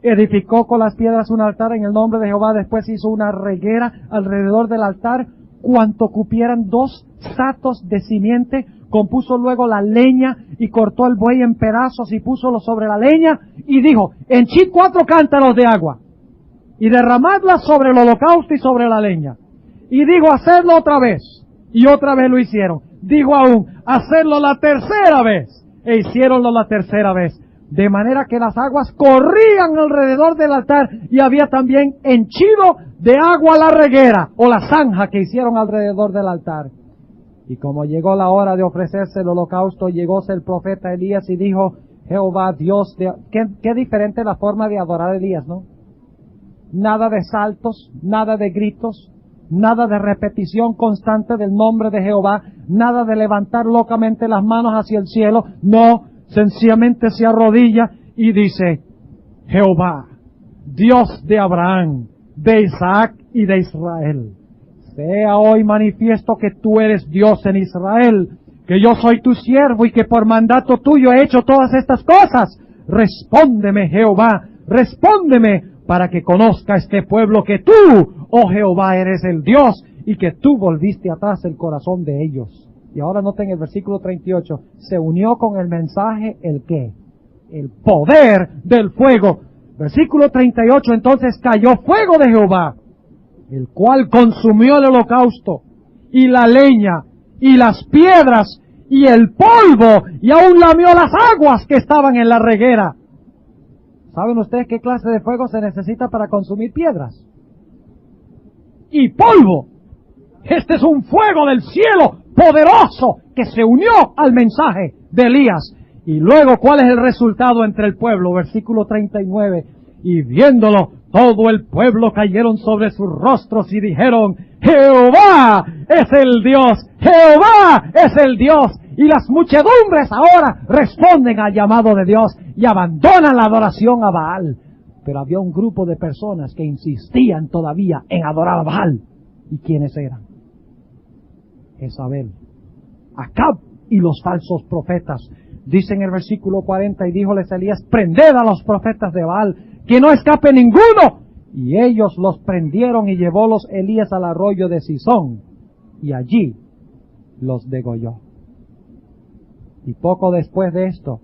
Edificó con las piedras un altar en el nombre de Jehová, después hizo una reguera alrededor del altar, cuanto cupieran 2 satos de simiente, compuso luego la leña y cortó el buey en pedazos y púsolo sobre la leña y dijo, henchid 4 cántaros de agua y derramadla sobre el holocausto y sobre la leña. Y dijo, hacedlo otra vez. Y otra vez lo hicieron. Dijo aún, hacedlo la tercera vez. E hicieronlo la tercera vez. De manera que las aguas corrían alrededor del altar y había también henchido de agua la reguera o la zanja que hicieron alrededor del altar. Y como llegó la hora de ofrecerse el holocausto, llegóse el profeta Elías y dijo, Jehová Dios de... Qué diferente la forma de adorar a Elías, ¿no? Nada de saltos, nada de gritos, nada de repetición constante del nombre de Jehová, nada de levantar locamente las manos hacia el cielo. No, sencillamente se arrodilla y dice, Jehová, Dios de Abraham, de Isaac y de Israel, sea hoy manifiesto que tú eres Dios en Israel, que yo soy tu siervo y que por mandato tuyo he hecho todas estas cosas. Respóndeme, Jehová, respóndeme, para que conozca este pueblo que tú, oh Jehová, eres el Dios y que tú volviste atrás el corazón de ellos. Y ahora noten el versículo 38, se unió con el mensaje el ¿qué? El poder del fuego. Versículo 38, entonces cayó fuego de Jehová, el cual consumió el holocausto y la leña y las piedras y el polvo y aún lamió las aguas que estaban en la reguera. ¿Saben ustedes qué clase de fuego se necesita para consumir piedras? Y polvo. Este es un fuego del cielo poderoso que se unió al mensaje de Elías. Y luego, ¿cuál es el resultado entre el pueblo? Versículo 39. Y viéndolo, todo el pueblo cayeron sobre sus rostros y dijeron, Jehová es el Dios, Jehová es el Dios. Y las muchedumbres ahora responden al llamado de Dios y abandonan la adoración a Baal. Pero había un grupo de personas que insistían todavía en adorar a Baal. ¿Y quiénes eran? Jezabel, Acab y los falsos profetas. Dice en el versículo 40, y díjoles Elías, prended a los profetas de Baal, que no escape ninguno. Y ellos los prendieron y llevólos Elías al arroyo de Sisón, y allí los degolló. Y poco después de esto,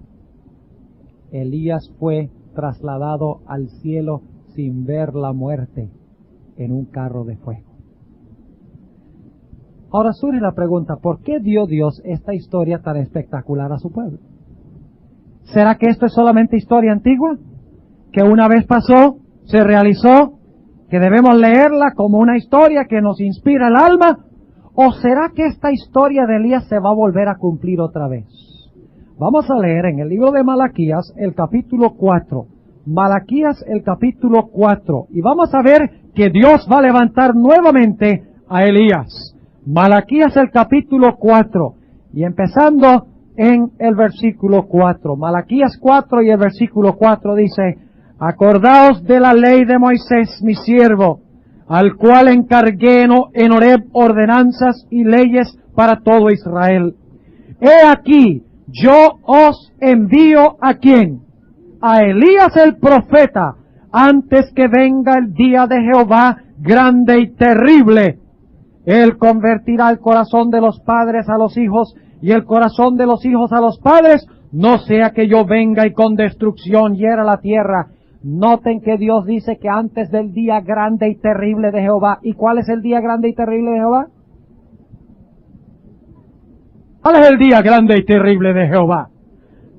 Elías fue trasladado al cielo sin ver la muerte en un carro de fuego. Ahora surge la pregunta, ¿por qué dio Dios esta historia tan espectacular a su pueblo? ¿Será que esto es solamente historia antigua? ¿Que una vez pasó, se realizó, que debemos leerla como una historia que nos inspira el alma? ¿O será que esta historia de Elías se va a volver a cumplir otra vez? Vamos a leer en el libro de Malaquías el capítulo 4. Malaquías el capítulo 4. Y vamos a ver que Dios va a levantar nuevamente a Elías. Malaquías el capítulo 4. Y empezando en el versículo 4. Malaquías 4 y el versículo 4 dice: acordaos de la ley de Moisés, mi siervo, al cual encargué en Horeb ordenanzas y leyes para todo Israel. He aquí, yo os envío ¿a quién? A Elías el profeta, antes que venga el día de Jehová grande y terrible. Él convertirá el corazón de los padres a los hijos y el corazón de los hijos a los padres, no sea que yo venga y con destrucción hiera la tierra. Noten que Dios dice que antes del día grande y terrible de Jehová. ¿Y cuál es el día grande y terrible de Jehová? ¿Cuál es el día grande y terrible de Jehová?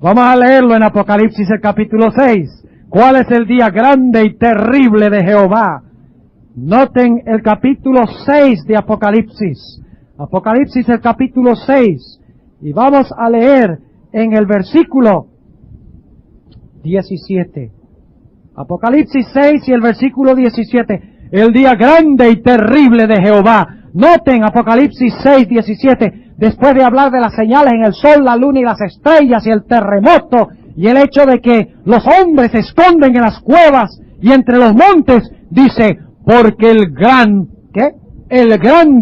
Vamos a leerlo en Apocalipsis el capítulo 6. ¿Cuál es el día grande y terrible de Jehová? Noten el capítulo 6 de Apocalipsis. Apocalipsis el capítulo 6. Y vamos a leer en el versículo 17. Apocalipsis 6 y el versículo 17. El día grande y terrible de Jehová. Noten Apocalipsis 6, 17. Después de hablar de las señales en el sol, la luna y las estrellas y el terremoto y el hecho de que los hombres se esconden en las cuevas y entre los montes, dice: porque el gran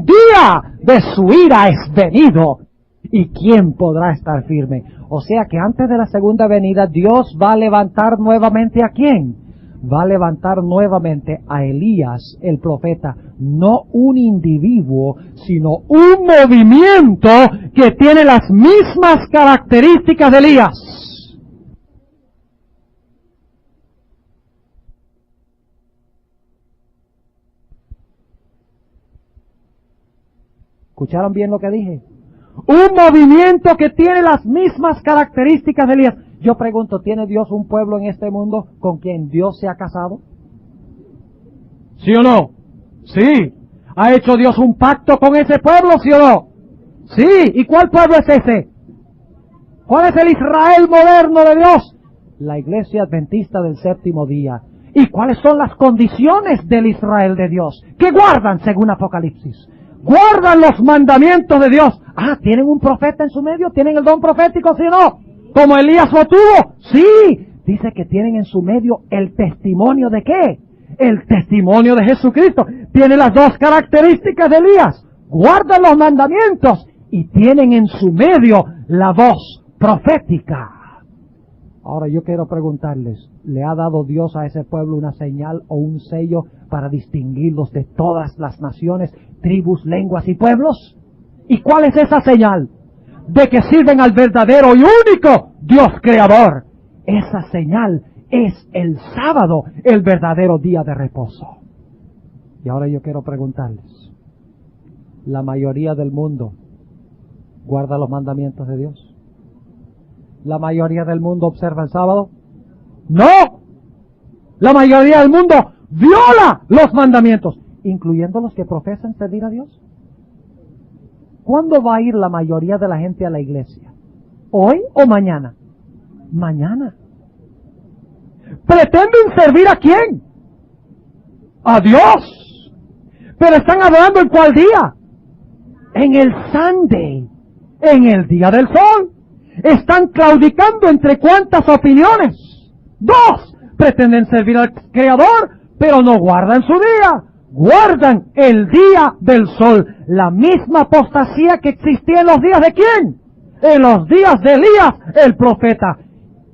día de su ira es venido. ¿Y quién podrá estar firme? O sea que antes de la segunda venida, Dios va a levantar nuevamente ¿a quién? Va a levantar nuevamente a Elías, el profeta. No un individuo, sino un movimiento que tiene las mismas características de Elías. ¿Escucharon bien lo que dije? Un movimiento que tiene las mismas características de Elías. Yo pregunto, ¿tiene Dios un pueblo en este mundo con quien Dios se ha casado? ¿Sí o no? Sí. ¿Ha hecho Dios un pacto con ese pueblo, sí o no? Sí. ¿Y cuál pueblo es ese? ¿Cuál es el Israel moderno de Dios? La iglesia adventista del séptimo día. ¿Y cuáles son las condiciones del Israel de Dios? ¿Qué guardan según Apocalipsis? Guardan los mandamientos de Dios. Ah, ¿tienen un profeta en su medio? ¿Tienen el don profético, sí o no? ¿Como Elías lo tuvo? Sí. Dice que tienen en su medio el testimonio ¿de qué? El testimonio de Jesucristo. Tiene las dos características de Elías. Guardan los mandamientos y tienen en su medio la voz profética. Ahora yo quiero preguntarles, ¿le ha dado Dios a ese pueblo una señal o un sello para distinguirlos de todas las naciones, tribus, lenguas y pueblos? ¿Y cuál es esa señal? De que sirven al verdadero y único Dios creador. Esa señal es el sábado, el verdadero día de reposo. Y ahora yo quiero preguntarles, ¿la mayoría del mundo guarda los mandamientos de Dios? ¿La mayoría del mundo observa el sábado? ¡No! La mayoría del mundo viola los mandamientos, incluyendo los que profesan servir a Dios. ¿Cuándo va a ir la mayoría de la gente a la iglesia? ¿Hoy o mañana? Mañana. ¿Pretenden servir a quién? A Dios. Pero están adorando ¿en cuál día? En el Sunday, en el día del sol. Están claudicando entre cuántas opiniones. Dos. Pretenden servir al Creador, pero no guardan su día. Guardan el día del sol. La misma apostasía que existía en los días ¿de quién? En los días de Elías, el profeta.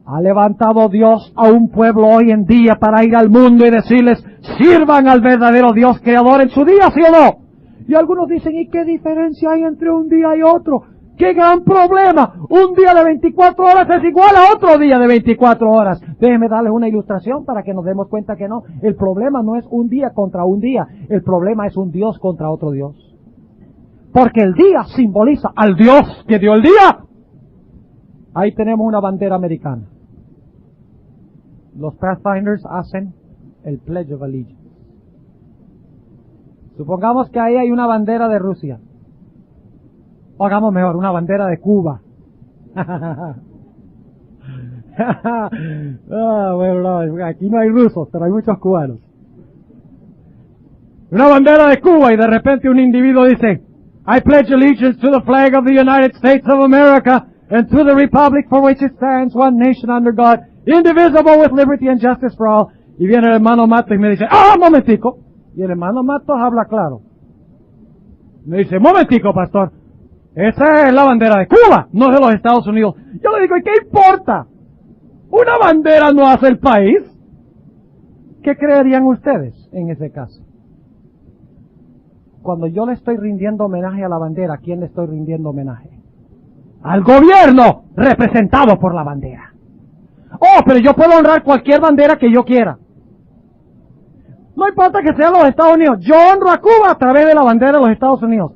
¿Ha levantado Dios a un pueblo hoy en día para ir al mundo y decirles, sirvan al verdadero Dios creador en su día, sí o no? Y algunos dicen, ¿y qué diferencia hay entre un día y otro? ¡Qué gran problema! Un día de 24 horas es igual a otro día de 24 horas. Déjenme darles una ilustración para que nos demos cuenta que no. El problema no es un día contra un día. El problema es un Dios contra otro Dios. porque el día simboliza al Dios que dio el día. Ahí tenemos una bandera americana. Los Pathfinders hacen el Pledge of Allegiance. Supongamos que ahí hay una bandera de Rusia. O hagamos mejor, una bandera de Cuba. Bueno, aquí no hay rusos, pero hay muchos cubanos. Una bandera de Cuba y de repente un individuo dice, I pledge allegiance to the flag of the United States of America and to the republic for which it stands, one nation under God, indivisible with liberty and justice for all. Y viene el hermano Matos y me dice, momentico. Y el hermano Matos habla claro. Me dice, momentico, pastor. Esa es la bandera de Cuba, no de los Estados Unidos. Yo le digo, ¿y qué importa? Una bandera no hace el país. ¿Qué creerían ustedes en ese caso? Cuando yo le estoy rindiendo homenaje a la bandera, ¿a quién le estoy rindiendo homenaje? Al gobierno representado por la bandera. Oh, pero yo puedo honrar cualquier bandera que yo quiera. No importa que sea los Estados Unidos. Yo honro a Cuba a través de la bandera de los Estados Unidos.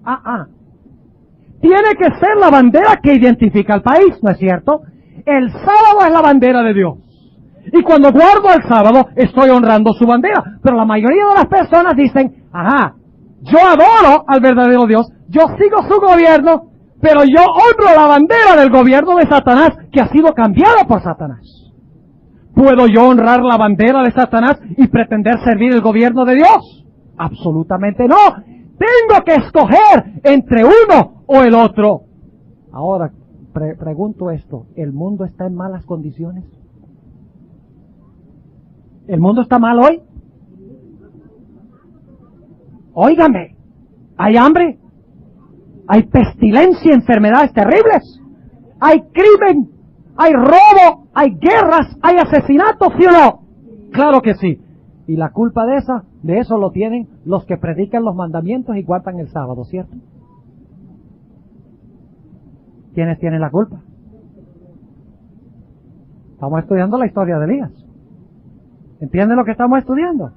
Tiene que ser la bandera que identifica al país, ¿no es cierto? El sábado es la bandera de Dios. Y cuando guardo el sábado, estoy honrando su bandera. Pero la mayoría de las personas dicen, yo adoro al verdadero Dios, yo sigo su gobierno, pero yo honro la bandera del gobierno de Satanás, que ha sido cambiada por Satanás. ¿Puedo yo honrar la bandera de Satanás y pretender servir el gobierno de Dios? Absolutamente no. Tengo que escoger entre uno o el otro. Ahora, pregunto esto, ¿el mundo está en malas condiciones? ¿El mundo está mal hoy? Óigame, ¿hay hambre? ¿Hay pestilencia y enfermedades terribles? ¿Hay crimen? ¿Hay robo? ¿Hay guerras? ¿Hay asesinatos? ¿Sí o no? Claro que sí. Y la culpa de eso lo tienen los que predican los mandamientos y guardan el sábado, ¿cierto? ¿Quiénes tienen la culpa? Estamos estudiando la historia de Elías. ¿Entienden lo que estamos estudiando?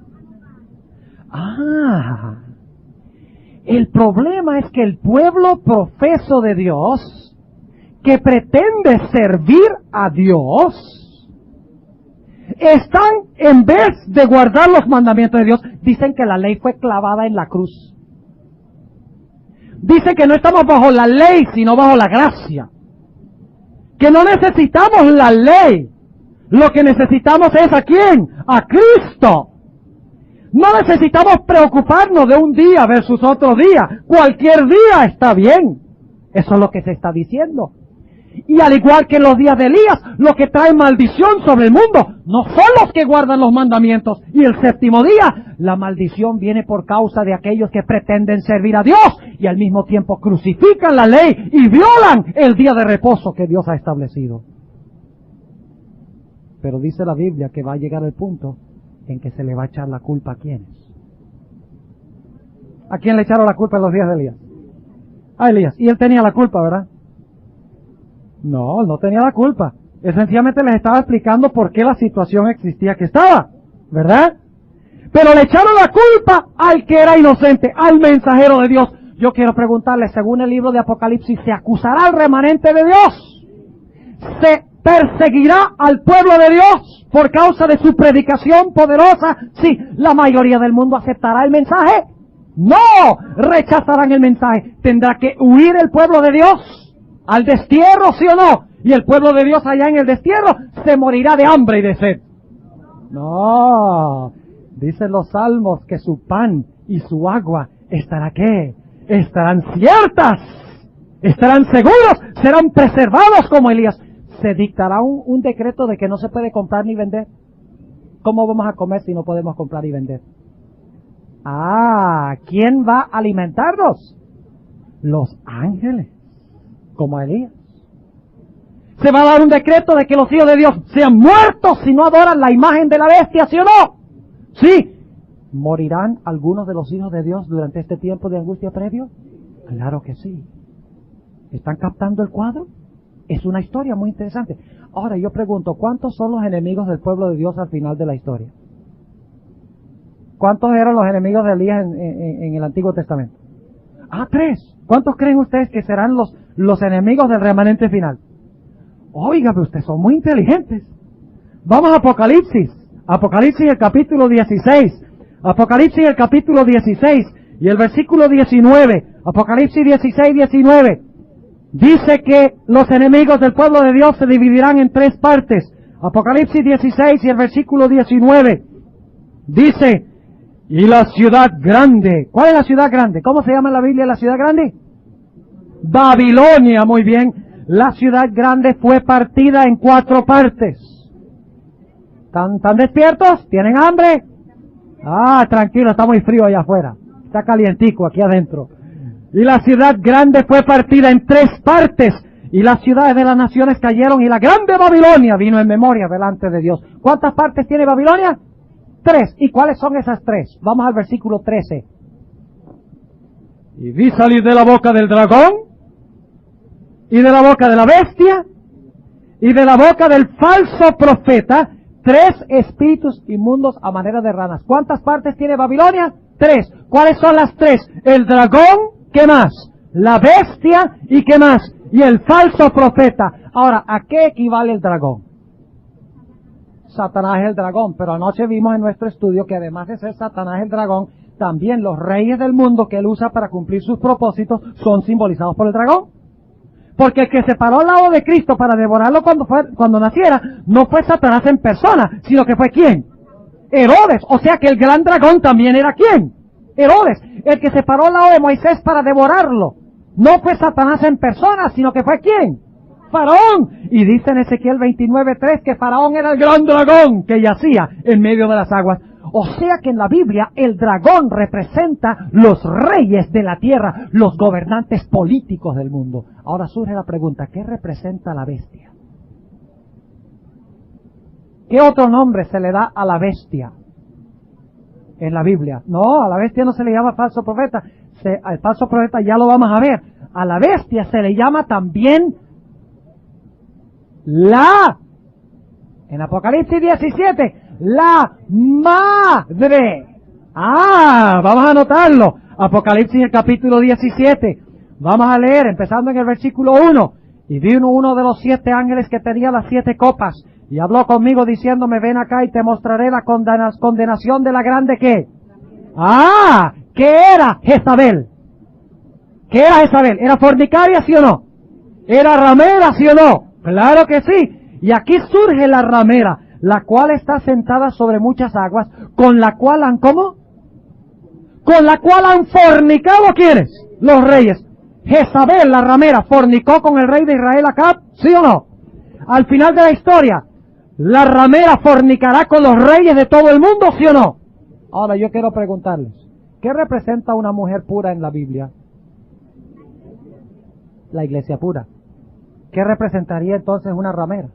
El problema es que el pueblo profeso de Dios, que pretende servir a Dios, están, en vez de guardar los mandamientos de Dios, dicen que la ley fue clavada en la cruz. Dicen que no estamos bajo la ley, sino bajo la gracia. Que no necesitamos la ley. Lo que necesitamos es ¿a quién? A Cristo. No necesitamos preocuparnos de un día versus otro día. Cualquier día está bien. Eso es lo que se está diciendo. Y al igual que en los días de Elías, lo que trae maldición sobre el mundo no son los que guardan los mandamientos. Y el séptimo día, la maldición viene por causa de aquellos que pretenden servir a Dios y al mismo tiempo crucifican la ley y violan el día de reposo que Dios ha establecido. Pero dice la Biblia que va a llegar el punto en que se le va a echar la culpa a ¿quiénes? ¿A quién le echaron la culpa en los días de Elías? A Elías. Y él tenía la culpa, ¿verdad? No, él no tenía la culpa. Él sencillamente les estaba explicando por qué la situación existía que estaba, ¿verdad? Pero le echaron la culpa al que era inocente, al mensajero de Dios. Yo quiero preguntarle, según el libro de Apocalipsis, ¿se acusará al remanente de Dios? ¿Se perseguirá al pueblo de Dios por causa de su predicación poderosa? Sí, la mayoría del mundo aceptará el mensaje. No, rechazarán el mensaje. ¿Tendrá que huir el pueblo de Dios al destierro, sí o no? Y el pueblo de Dios allá en el destierro se morirá de hambre y de sed. No, dicen los salmos que su pan y su agua estará ¿qué? Estarán ciertas, estarán seguros, serán preservados como Elías. Se dictará un decreto de que no se puede comprar ni vender. ¿Cómo vamos a comer si no podemos comprar y vender? ¿Quién va a alimentarnos? Los ángeles, como Elías. Se va a dar un decreto de que los hijos de Dios sean muertos si no adoran la imagen de la bestia, ¿sí o no? Sí. ¿Morirán algunos de los hijos de Dios durante este tiempo de angustia previo? Claro que sí. ¿Están captando el cuadro? Es una historia muy interesante. Ahora yo pregunto, ¿cuántos son los enemigos del pueblo de Dios al final de la historia? ¿Cuántos eran los enemigos de Elías en el Antiguo Testamento? 3. ¿Cuántos creen ustedes que serán los enemigos del remanente final? Oiga, pero ustedes son muy inteligentes. Vamos a Apocalipsis. Apocalipsis el capítulo 16. Apocalipsis el capítulo 16 y el versículo 19. Apocalipsis 16, 19. Dice que los enemigos del pueblo de Dios se dividirán en 3 partes. Apocalipsis 16 y el versículo 19. Dice, y la ciudad grande. ¿Cuál es la ciudad grande? ¿Cómo se llama en la Biblia la ciudad grande? Babilonia, muy bien. La ciudad grande fue partida en 4 partes. ¿Están despiertos? ¿Tienen hambre? Tranquilo, está muy frío allá afuera. Está calientico aquí adentro. Y la ciudad grande fue partida en 3 partes. Y las ciudades de las naciones cayeron y la grande Babilonia vino en memoria delante de Dios. ¿Cuántas partes tiene Babilonia? 3. ¿Y cuáles son esas 3? Vamos al versículo 13. Y vi salir de la boca del dragón, y de la boca de la bestia, y de la boca del falso profeta, 3 espíritus inmundos a manera de ranas. ¿Cuántas partes tiene Babilonia? 3. ¿Cuáles son las 3? El dragón, ¿qué más? La bestia, ¿y qué más? Y el falso profeta. Ahora, ¿a qué equivale el dragón? Satanás es el dragón, pero anoche vimos en nuestro estudio que además de ser Satanás el dragón, también los reyes del mundo que él usa para cumplir sus propósitos son simbolizados por el dragón. Porque el que se paró al lado de Cristo para devorarlo cuando naciera, no fue Satanás en persona, sino que fue ¿quién? Herodes. O sea que el gran dragón también era ¿quién? Herodes. El que se paró al lado de Moisés para devorarlo, no fue Satanás en persona, sino que fue ¿quién? Faraón. Y dice en Ezequiel 29:3 que Faraón era el gran dragón que yacía en medio de las aguas. O sea que en la Biblia el dragón representa los reyes de la tierra, los gobernantes políticos del mundo. Ahora surge la pregunta, ¿qué representa la bestia? ¿Qué otro nombre se le da a la bestia en la Biblia? No, a la bestia no se le llama falso profeta. Al falso profeta ya lo vamos a ver. A la bestia se le llama también en Apocalipsis 17, la madre. Vamos a anotarlo. Apocalipsis el capítulo 17. Vamos a leer, empezando en el versículo 1. Y vino uno de los 7 ángeles que tenía las 7 copas, y habló conmigo diciéndome, ven acá y te mostraré la condenación de la grande ¿qué? ¿Qué era Jezabel? ¿Qué era Jezabel? ¿Era fornicaria, sí o no? ¿Era ramera, sí o no? Claro que sí. Y aquí surge la ramera, la cual está sentada sobre muchas aguas, con la cual han, ¿cómo? Con la cual han fornicado, ¿quiénes? Los reyes. Jezabel, la ramera, fornicó con el rey de Israel Acab, ¿sí o no? Al final de la historia, ¿la ramera fornicará con los reyes de todo el mundo, sí o no? Ahora yo quiero preguntarles, ¿qué representa una mujer pura en la Biblia? La iglesia pura. ¿Qué representaría entonces una ramera?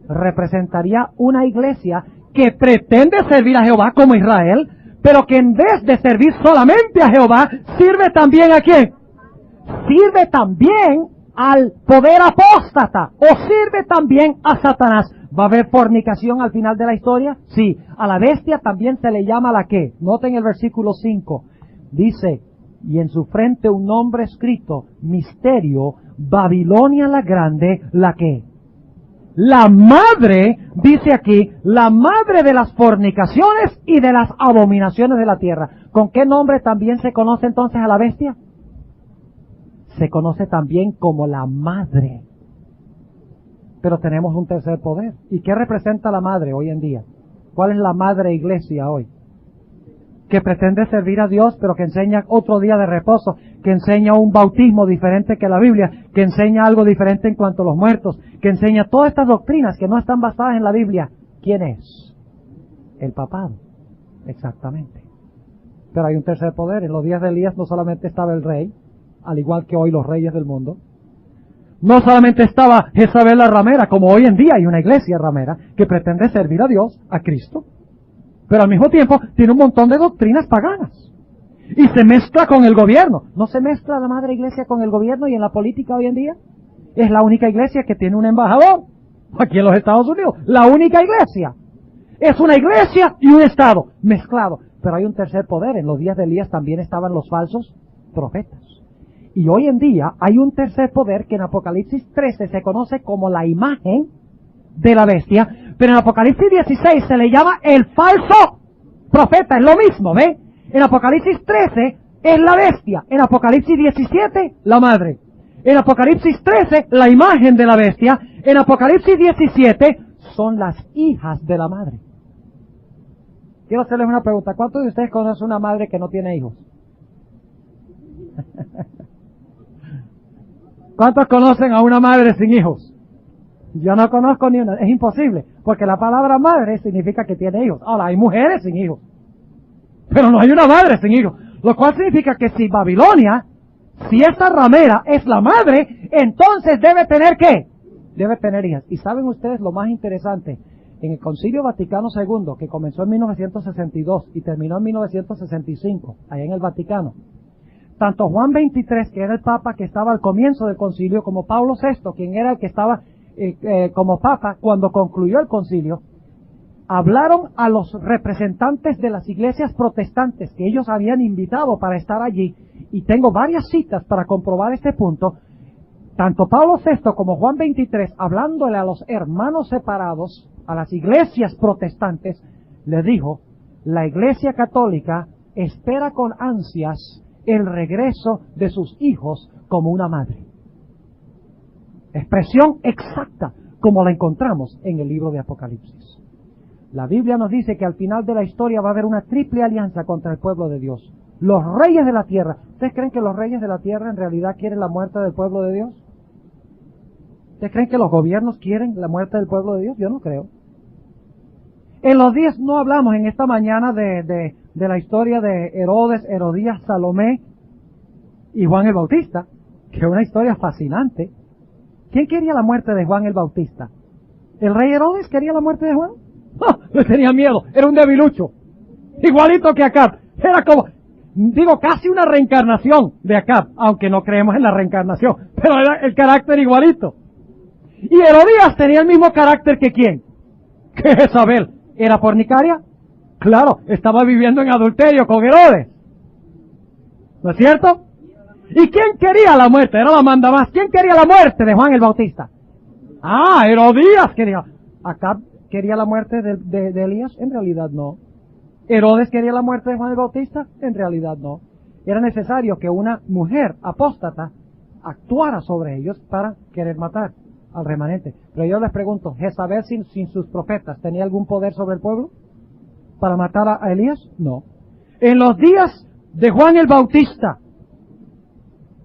Representaría una iglesia que pretende servir a Jehová como Israel, pero que en vez de servir solamente a Jehová, sirve también ¿a quién? Sirve también al poder apóstata, o sirve también a Satanás. ¿Va a haber fornicación al final de la historia? Sí. A la bestia también se le llama la ¿qué? Noten el versículo 5. Dice, y en su frente un nombre escrito, misterio, Babilonia la grande, ¿la qué? La madre, dice aquí, la madre de las fornicaciones y de las abominaciones de la tierra. ¿Con qué nombre también se conoce entonces a la bestia? Se conoce también como la madre. Pero tenemos un tercer poder. ¿Y qué representa la madre hoy en día? ¿Cuál es la madre iglesia hoy? Que pretende servir a Dios, pero que enseña otro día de reposo, que enseña un bautismo diferente que la Biblia, que enseña algo diferente en cuanto a los muertos, que enseña todas estas doctrinas que no están basadas en la Biblia. ¿Quién es? El papado. Exactamente. Pero hay un tercer poder. En los días de Elías no solamente estaba el rey, al igual que hoy los reyes del mundo. No solamente estaba Jezabel la ramera, como hoy en día hay una iglesia ramera que pretende servir a Dios, a Cristo, pero al mismo tiempo tiene un montón de doctrinas paganas. Y se mezcla con el gobierno. ¿No se mezcla la madre iglesia con el gobierno y en la política hoy en día? Es la única iglesia que tiene un embajador aquí en los Estados Unidos. La única iglesia. Es una iglesia y un Estado mezclado. Pero hay un tercer poder. En los días de Elías también estaban los falsos profetas. Y hoy en día hay un tercer poder que en Apocalipsis 13 se conoce como la imagen de la bestia, pero en Apocalipsis 16 se le llama el falso profeta. Es lo mismo, ¿ve? En Apocalipsis 13 es la bestia. En Apocalipsis 17, la madre. En Apocalipsis 13, la imagen de la bestia. En Apocalipsis 17, son las hijas de la madre. Quiero hacerles una pregunta. ¿Cuántos de ustedes conocen una madre que no tiene hijos? ¿Cuántos conocen a una madre sin hijos? Yo no conozco ni una. Es imposible, porque la palabra madre significa que tiene hijos. Ahora, hay mujeres sin hijos, pero no hay una madre sin hijos. Lo cual significa que si Babilonia, si esa ramera es la madre, entonces debe tener ¿qué? Debe tener hijas. Y ¿saben ustedes lo más interesante? En el Concilio Vaticano II, que comenzó en 1962 y terminó en 1965, allá en el Vaticano, tanto Juan XXIII, que era el Papa que estaba al comienzo del concilio, como Pablo VI, quien era el que estaba como Papa cuando concluyó el concilio, hablaron a los representantes de las iglesias protestantes que ellos habían invitado para estar allí, y tengo varias citas para comprobar este punto. Tanto Pablo VI como Juan XXIII, hablándole a los hermanos separados, a las iglesias protestantes, les dijo: la Iglesia Católica espera con ansias el regreso de sus hijos como una madre. Expresión exacta como la encontramos en el libro de Apocalipsis. La Biblia nos dice que al final de la historia va a haber una triple alianza contra el pueblo de Dios. Los reyes de la tierra. ¿Ustedes creen que los reyes de la tierra en realidad quieren la muerte del pueblo de Dios? ¿Ustedes creen que los gobiernos quieren la muerte del pueblo de Dios? Yo no creo. En los días, no hablamos en esta mañana de la historia de Herodes, Herodías, Salomé y Juan el Bautista, que es una historia fascinante. ¿Quién quería la muerte de Juan el Bautista? ¿El rey Herodes quería la muerte de Juan? ¡Oh! Le tenía miedo, era un debilucho, igualito que Acab. Era como, casi una reencarnación de Acab, aunque no creemos en la reencarnación, pero era el carácter igualito. Y Herodías tenía el mismo carácter que ¿quién? Que Jezabel. ¿Era fornicaria? Claro, estaba viviendo en adulterio con Herodes. ¿No es cierto? ¿Y quién quería la muerte? Era la mandamás. ¿Quién quería la muerte de Juan el Bautista? Ah, Herodías quería. ¿Acab quería la muerte de Elías? En realidad no. ¿Herodes quería la muerte de Juan el Bautista? En realidad no. Era necesario que una mujer apóstata actuara sobre ellos para querer matar al remanente. Pero yo les pregunto, ¿Jezabel sin sus profetas tenía algún poder sobre el pueblo para matar a Elías? No. En los días de Juan el Bautista,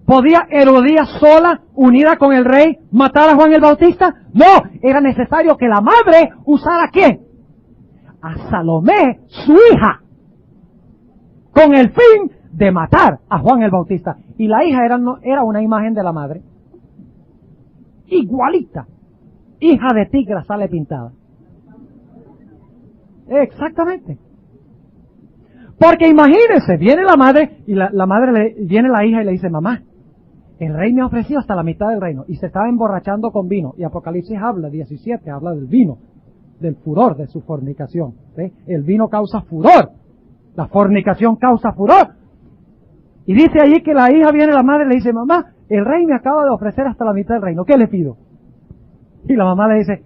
¿podía Herodías sola, unida con el rey, matar a Juan el Bautista? No, era necesario que la madre usara ¿a quién? A Salomé, su hija, con el fin de matar a Juan el Bautista. Y la hija era una imagen de la madre, igualita, hija de tigra sale pintada. Exactamente. Porque imagínense, viene la madre y la madre viene la hija y le dice: mamá, el rey me ha ofrecido hasta la mitad del reino, y se estaba emborrachando con vino. Y Apocalipsis 17 habla del vino, del furor de su fornicación. ¿Sí? El vino causa furor, la fornicación causa furor. Y dice allí que la hija viene, la madre le dice: mamá, el rey me acaba de ofrecer hasta la mitad del reino, ¿qué le pido? Y la mamá le dice: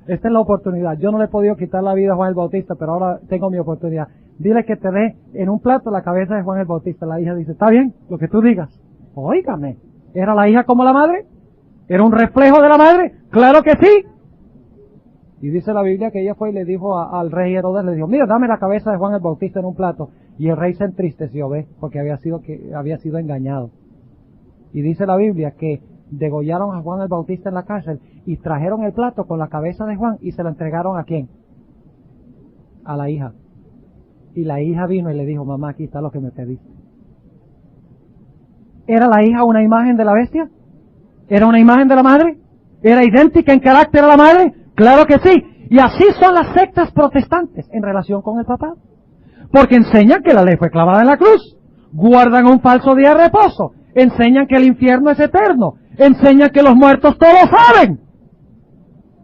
esta es la oportunidad. Yo no le he podido quitar la vida a Juan el Bautista, pero ahora tengo mi oportunidad. Dile que te dé en un plato la cabeza de Juan el Bautista. La hija dice: está bien, lo que tú digas. Óigame, ¿era la hija como la madre? ¿Era un reflejo de la madre? ¡Claro que sí! Y dice la Biblia que ella fue y le dijo al rey Herodes, le dijo: mira, dame la cabeza de Juan el Bautista en un plato. Y el rey se entristeció, ¿ves? Porque había sido engañado. Y dice la Biblia que degollaron a Juan el Bautista en la cárcel y trajeron el plato con la cabeza de Juan y se lo entregaron ¿a quién? A la hija. Y la hija vino y le dijo: mamá, aquí está lo que me pediste. ¿Era la hija una imagen de la bestia? ¿Era una imagen de la madre? ¿Era idéntica en carácter a la madre? ¡Claro que sí! Y así son las sectas protestantes en relación con el papá. Porque enseñan que la ley fue clavada en la cruz, guardan un falso día de reposo, enseñan que el infierno es eterno, enseñan que los muertos todos saben.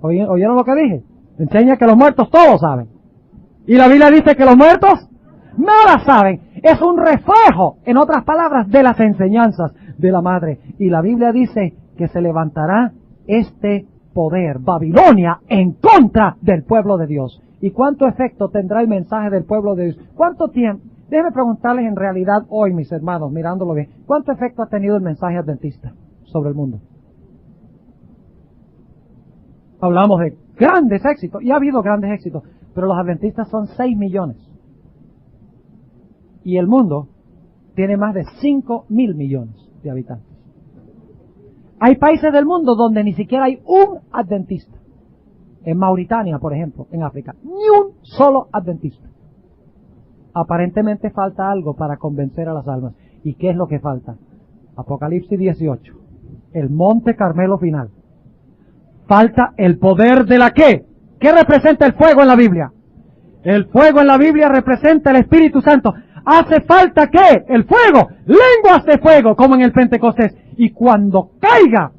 ¿Oyeron lo que dije? Enseñan que los muertos todos saben. Y la Biblia dice que los muertos no la saben. Es un reflejo, en otras palabras, de las enseñanzas de la madre. Y la Biblia dice que se levantará este poder, Babilonia, en contra del pueblo de Dios. ¿Y cuánto efecto tendrá el mensaje del pueblo de Dios? ¿Cuánto tiempo? Déjenme preguntarles en realidad hoy, mis hermanos, mirándolo bien, ¿cuánto efecto ha tenido el mensaje adventista sobre el mundo? Hablamos de grandes éxitos, y ha habido grandes éxitos, pero los adventistas son 6 millones. Y el mundo tiene más de 5.000 millones de habitantes. Hay países del mundo donde ni siquiera hay un adventista. En Mauritania, por ejemplo, en África, ni un solo adventista. Aparentemente falta algo para convencer a las almas. ¿Y qué es lo que falta? Apocalipsis 18. El monte Carmelo final. Falta el poder de la ¿qué? ¿Qué representa el fuego en la Biblia? El fuego en la Biblia representa el Espíritu Santo. Hace falta ¿qué? El fuego. Lenguas de fuego, como en el Pentecostés. Y cuando caiga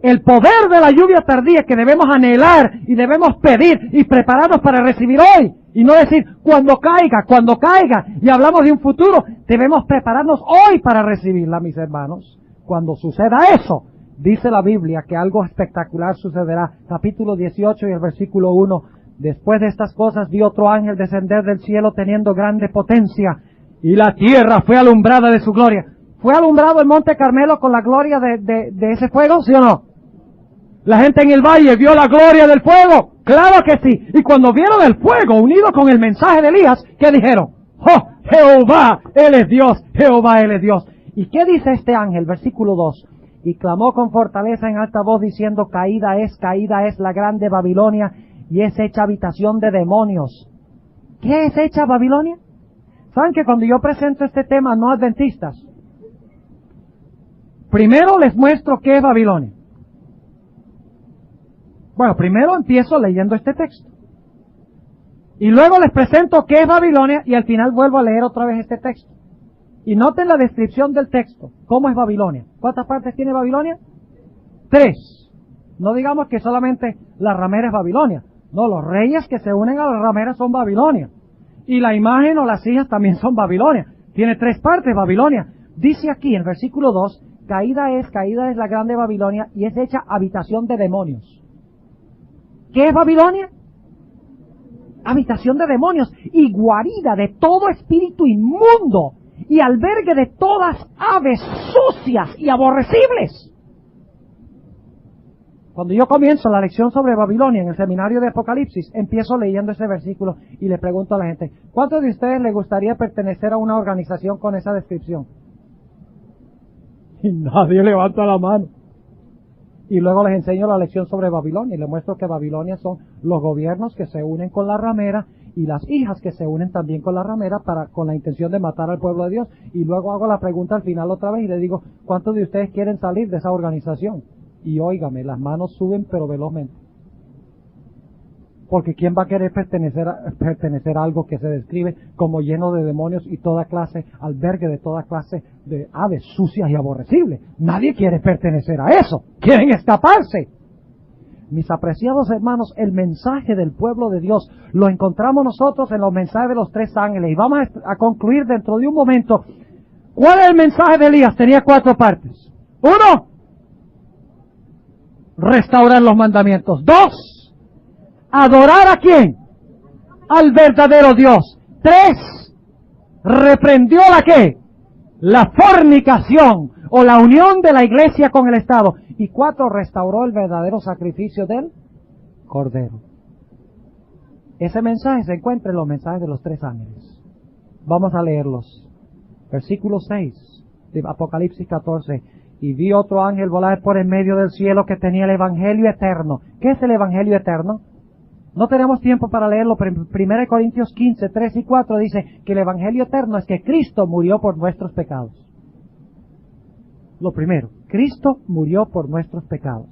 el poder de la lluvia tardía que debemos anhelar y debemos pedir y prepararnos para recibir hoy, y no decir cuando caiga, y hablamos de un futuro, debemos prepararnos hoy para recibirla, mis hermanos. Cuando suceda eso, dice la Biblia que algo espectacular sucederá. Capítulo 18 y el versículo 1. Después de estas cosas vi otro ángel descender del cielo teniendo grande potencia, y la tierra fue alumbrada de su gloria. ¿Fue alumbrado el monte Carmelo con la gloria de ese fuego, sí o no? La gente en el valle vio la gloria del fuego. Claro que sí. Y cuando vieron el fuego unido con el mensaje de Elías, ¿qué dijeron? ¡Oh, Jehová, Él es Dios! ¡Jehová, Él es Dios! ¿Y qué dice este ángel? Versículo 2. Y clamó con fortaleza en alta voz diciendo, caída es la grande Babilonia, y es hecha habitación de demonios. ¿Qué es hecha Babilonia? ¿Saben que cuando yo presento este tema a no adventistas, primero les muestro qué es Babilonia? Bueno, primero empiezo leyendo este texto. Y luego les presento qué es Babilonia y al final vuelvo a leer otra vez este texto. Y noten la descripción del texto. ¿Cómo es Babilonia? ¿Cuántas partes tiene Babilonia? 3. No digamos que solamente la ramera es Babilonia. No, los reyes que se unen a la ramera son Babilonia. Y la imagen o las hijas también son Babilonia. Tiene 3 partes Babilonia. Dice aquí en el versículo 2, caída es la grande Babilonia y es hecha habitación de demonios. ¿Qué es Babilonia? Habitación de demonios y guarida de todo espíritu inmundo y albergue de todas aves sucias y aborrecibles. Cuando yo comienzo la lección sobre Babilonia en el seminario de Apocalipsis, empiezo leyendo ese versículo y le pregunto a la gente, ¿cuántos de ustedes les gustaría pertenecer a una organización con esa descripción? Y nadie levanta la mano. Y luego les enseño la lección sobre Babilonia y les muestro que Babilonia son los gobiernos que se unen con la ramera y las hijas que se unen también con la ramera con la intención de matar al pueblo de Dios. Y luego hago la pregunta al final otra vez y le digo, ¿cuántos de ustedes quieren salir de esa organización? Y óigame, las manos suben pero velozmente. Porque ¿quién va a querer pertenecer a algo que se describe como lleno de demonios y toda clase, albergue de toda clase de aves sucias y aborrecibles? Nadie quiere pertenecer a eso. Quieren escaparse. Mis apreciados hermanos, el mensaje del pueblo de Dios lo encontramos nosotros en los mensajes de los 3 ángeles. Y vamos a concluir dentro de un momento. ¿Cuál es el mensaje de Elías? Tenía 4 partes. 1, restaurar los mandamientos. 2, ¿adorar a quién? Al verdadero Dios. 3, reprendió la ¿qué? La fornicación o la unión de la iglesia con el Estado. Y 4, restauró el verdadero sacrificio del Cordero. Ese mensaje se encuentra en los mensajes de los 3 ángeles. Vamos a leerlos. Versículo 6 de Apocalipsis 14. Y vi otro ángel volar por en medio del cielo que tenía el Evangelio eterno. ¿Qué es el Evangelio eterno? No tenemos tiempo para leerlo, pero en 1 Corintios 15, 3 y 4 dice que el Evangelio eterno es que Cristo murió por nuestros pecados. Lo primero, Cristo murió por nuestros pecados.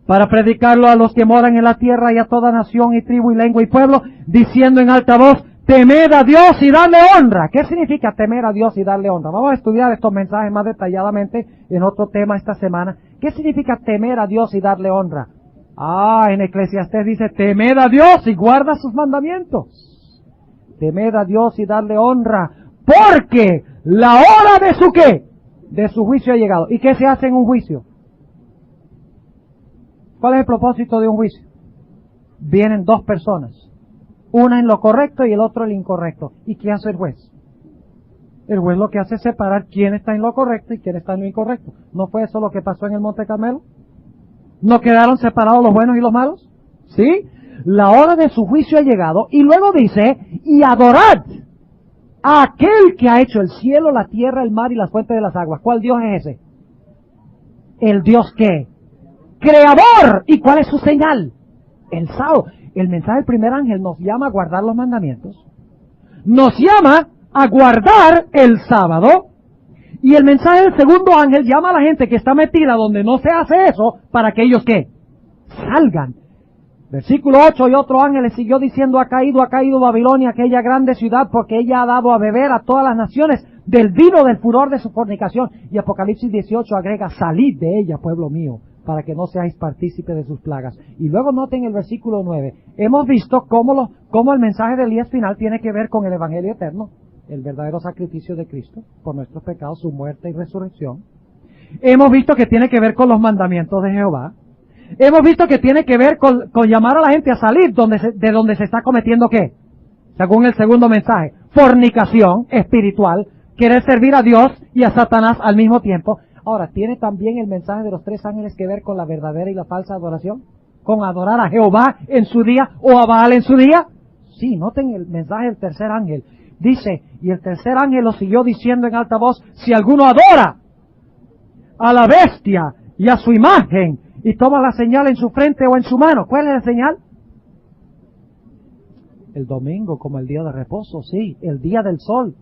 Para predicarlo a los que moran en la tierra y a toda nación y tribu y lengua y pueblo, diciendo en alta voz, temed a Dios y darle honra. ¿Qué significa temer a Dios y darle honra? Vamos a estudiar estos mensajes más detalladamente en otro tema esta semana. ¿Qué significa temer a Dios y darle honra? En Eclesiastés dice, temed a Dios y guarda sus mandamientos. Temed a Dios y darle honra, porque la hora de su ¿qué? De su juicio ha llegado. ¿Y qué se hace en un juicio? ¿Cuál es el propósito de un juicio? Vienen dos personas, una en lo correcto y el otro en lo incorrecto. ¿Y qué hace el juez? El juez lo que hace es separar quién está en lo correcto y quién está en lo incorrecto. ¿No fue eso lo que pasó en el Monte Carmelo? ¿No quedaron separados los buenos y los malos? ¿Sí? La hora de su juicio ha llegado, y luego dice, y adorad a aquel que ha hecho el cielo, la tierra, el mar y las fuentes de las aguas. ¿Cuál Dios es ese? El Dios ¿qué? Creador. ¿Y cuál es su señal? El sábado. El mensaje del primer ángel nos llama a guardar los mandamientos, nos llama a guardar el sábado, y el mensaje del segundo ángel llama a la gente que está metida donde no se hace eso, para que ellos ¿qué? Salgan. Versículo 8, y otro ángel le siguió diciendo, ha caído Babilonia, aquella grande ciudad, porque ella ha dado a beber a todas las naciones del vino del furor de su fornicación. Y Apocalipsis 18 agrega, salid de ella, pueblo mío, para que no seáis partícipe de sus plagas. Y luego noten el versículo 9, hemos visto cómo el mensaje del día final tiene que ver con el Evangelio eterno, el verdadero sacrificio de Cristo por nuestros pecados, su muerte y resurrección. Hemos visto que tiene que ver con los mandamientos de Jehová. Hemos visto que tiene que ver con llamar a la gente a salir de donde se está cometiendo ¿qué? Según el segundo mensaje, fornicación espiritual, querer servir a Dios y a Satanás al mismo tiempo. Ahora, ¿tiene también el mensaje de los tres ángeles que ver con la verdadera y la falsa adoración? ¿Con adorar a Jehová en su día o a Baal en su día? Sí, noten el mensaje del tercer ángel. Dice, y el tercer ángel lo siguió diciendo en alta voz, si alguno adora a la bestia y a su imagen, y toma la señal en su frente o en su mano. ¿Cuál es la señal? El domingo, como el día de reposo, sí, el día del sol.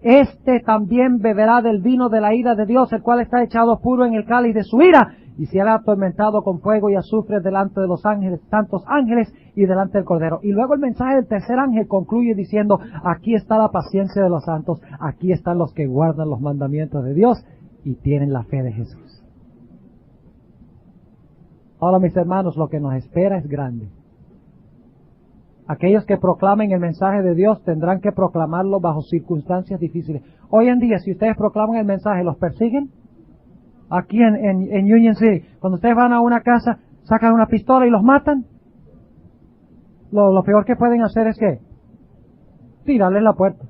Este también beberá del vino de la ira de Dios, el cual está echado puro en el cáliz de su ira, y será atormentado con fuego y azufre delante de los ángeles, tantos ángeles, y delante del Cordero. Y luego el mensaje del tercer ángel concluye diciendo, aquí está la paciencia de los santos, aquí están los que guardan los mandamientos de Dios y tienen la fe de Jesús. Ahora, mis hermanos, lo que nos espera es grande. Aquellos que proclamen el mensaje de Dios tendrán que proclamarlo bajo circunstancias difíciles. Hoy en día, si ustedes proclaman el mensaje, ¿los persiguen? Aquí en Union City, cuando ustedes van a una casa, sacan una pistola y los matan. Lo peor que pueden hacer es ¿qué? Tirarles la puerta.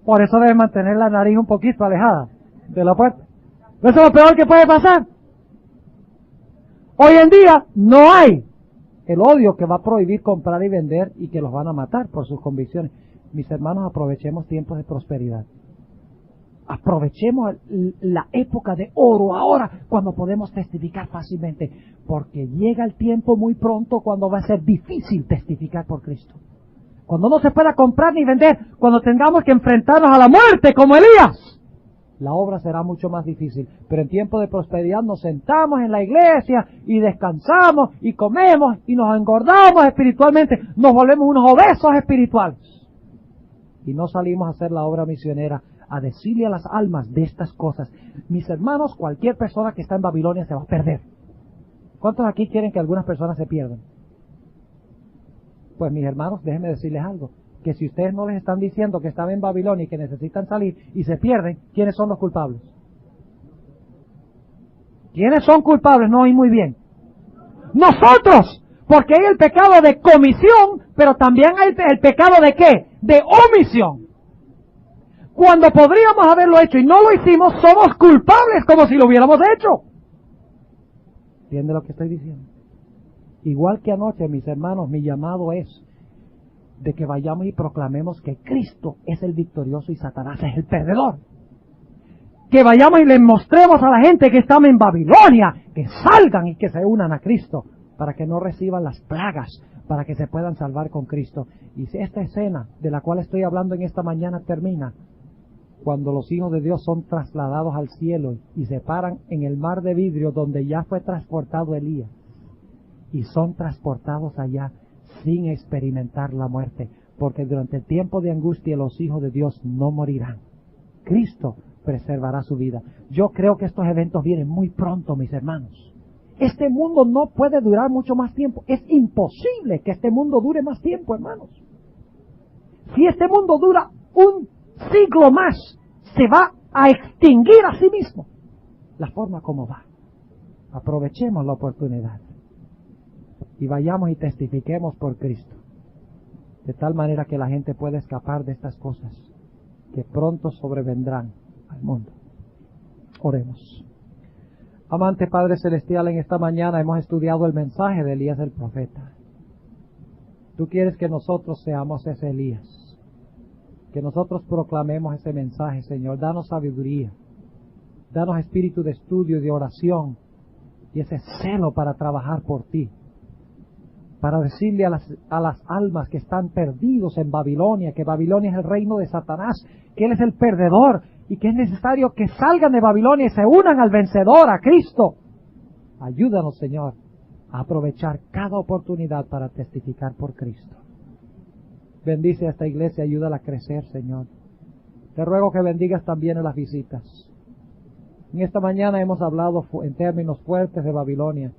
Por eso deben mantener la nariz un poquito alejada de la puerta. Eso es lo peor que puede pasar. Hoy en día no hay el odio que va a prohibir comprar y vender y que los van a matar por sus convicciones. Mis hermanos, aprovechemos tiempos de prosperidad. Aprovechemos la época de oro ahora, cuando podemos testificar fácilmente, porque llega el tiempo muy pronto cuando va a ser difícil testificar por Cristo. Cuando no se pueda comprar ni vender, cuando tengamos que enfrentarnos a la muerte como Elías, la obra será mucho más difícil. Pero en tiempo de prosperidad nos sentamos en la iglesia y descansamos y comemos y nos engordamos espiritualmente, nos volvemos unos obesos espirituales. Y no salimos a hacer la obra misionera, a decirle a las almas de estas cosas. Mis hermanos, cualquier persona que está en Babilonia se va a perder. ¿Cuántos aquí quieren que algunas personas se pierdan? Pues mis hermanos, déjenme decirles algo. Que si ustedes no les están diciendo que están en Babilonia y que necesitan salir y se pierden, ¿quiénes son los culpables? ¿Quiénes son culpables? No oí muy bien. ¡Nosotros! Porque hay el pecado de comisión, pero también hay el pecado de ¿qué? De omisión. Cuando podríamos haberlo hecho y no lo hicimos, somos culpables como si lo hubiéramos hecho. ¿Entiende lo que estoy diciendo? Igual que anoche, mis hermanos, mi llamado es de que vayamos y proclamemos que Cristo es el victorioso y Satanás es el perdedor. Que vayamos y les mostremos a la gente que están en Babilonia, que salgan y que se unan a Cristo, para que no reciban las plagas, para que se puedan salvar con Cristo. Y si esta escena de la cual estoy hablando en esta mañana termina, cuando los hijos de Dios son trasladados al cielo y se paran en el mar de vidrio donde ya fue transportado Elías, y son transportados allá sin experimentar la muerte, porque durante el tiempo de angustia los hijos de Dios no morirán. Cristo preservará su vida. Yo creo que estos eventos vienen muy pronto, mis hermanos. Este mundo no puede durar mucho más tiempo. Es imposible que este mundo dure más tiempo, hermanos. Si este mundo dura un siglo más, se va a extinguir a sí mismo. La forma como va. Aprovechemos la oportunidad y vayamos y testifiquemos por Cristo, de tal manera que la gente pueda escapar de estas cosas que pronto sobrevendrán al mundo. Oremos. Amante Padre Celestial, en esta mañana hemos estudiado el mensaje de Elías el profeta. Tú quieres que nosotros seamos ese Elías, que nosotros proclamemos ese mensaje, Señor. Danos sabiduría, danos espíritu de estudio y de oración, y ese celo para trabajar por ti, para decirle a las almas que están perdidos en Babilonia, que Babilonia es el reino de Satanás, que Él es el perdedor, y que es necesario que salgan de Babilonia y se unan al vencedor, a Cristo. Ayúdanos, Señor, a aprovechar cada oportunidad para testificar por Cristo. Bendice a esta iglesia, ayúdala a crecer, Señor. Te ruego que bendigas también a las visitas. En esta mañana hemos hablado en términos fuertes de Babilonia,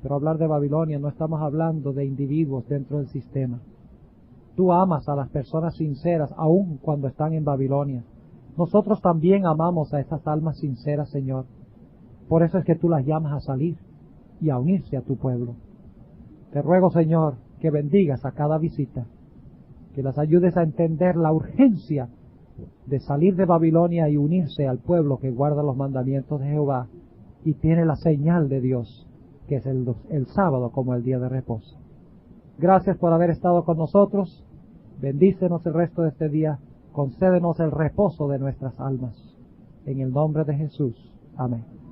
pero hablar de Babilonia no estamos hablando de individuos dentro del sistema. Tú amas a las personas sinceras aun cuando están en Babilonia. Nosotros también amamos a esas almas sinceras, Señor. Por eso es que tú las llamas a salir y a unirse a tu pueblo. Te ruego, Señor, que bendigas a cada visita, que las ayudes a entender la urgencia de salir de Babilonia y unirse al pueblo que guarda los mandamientos de Jehová y tiene la señal de Dios, que es el sábado como el día de reposo. Gracias por haber estado con nosotros. Bendícenos el resto de este día. Concédenos el reposo de nuestras almas. En el nombre de Jesús. Amén.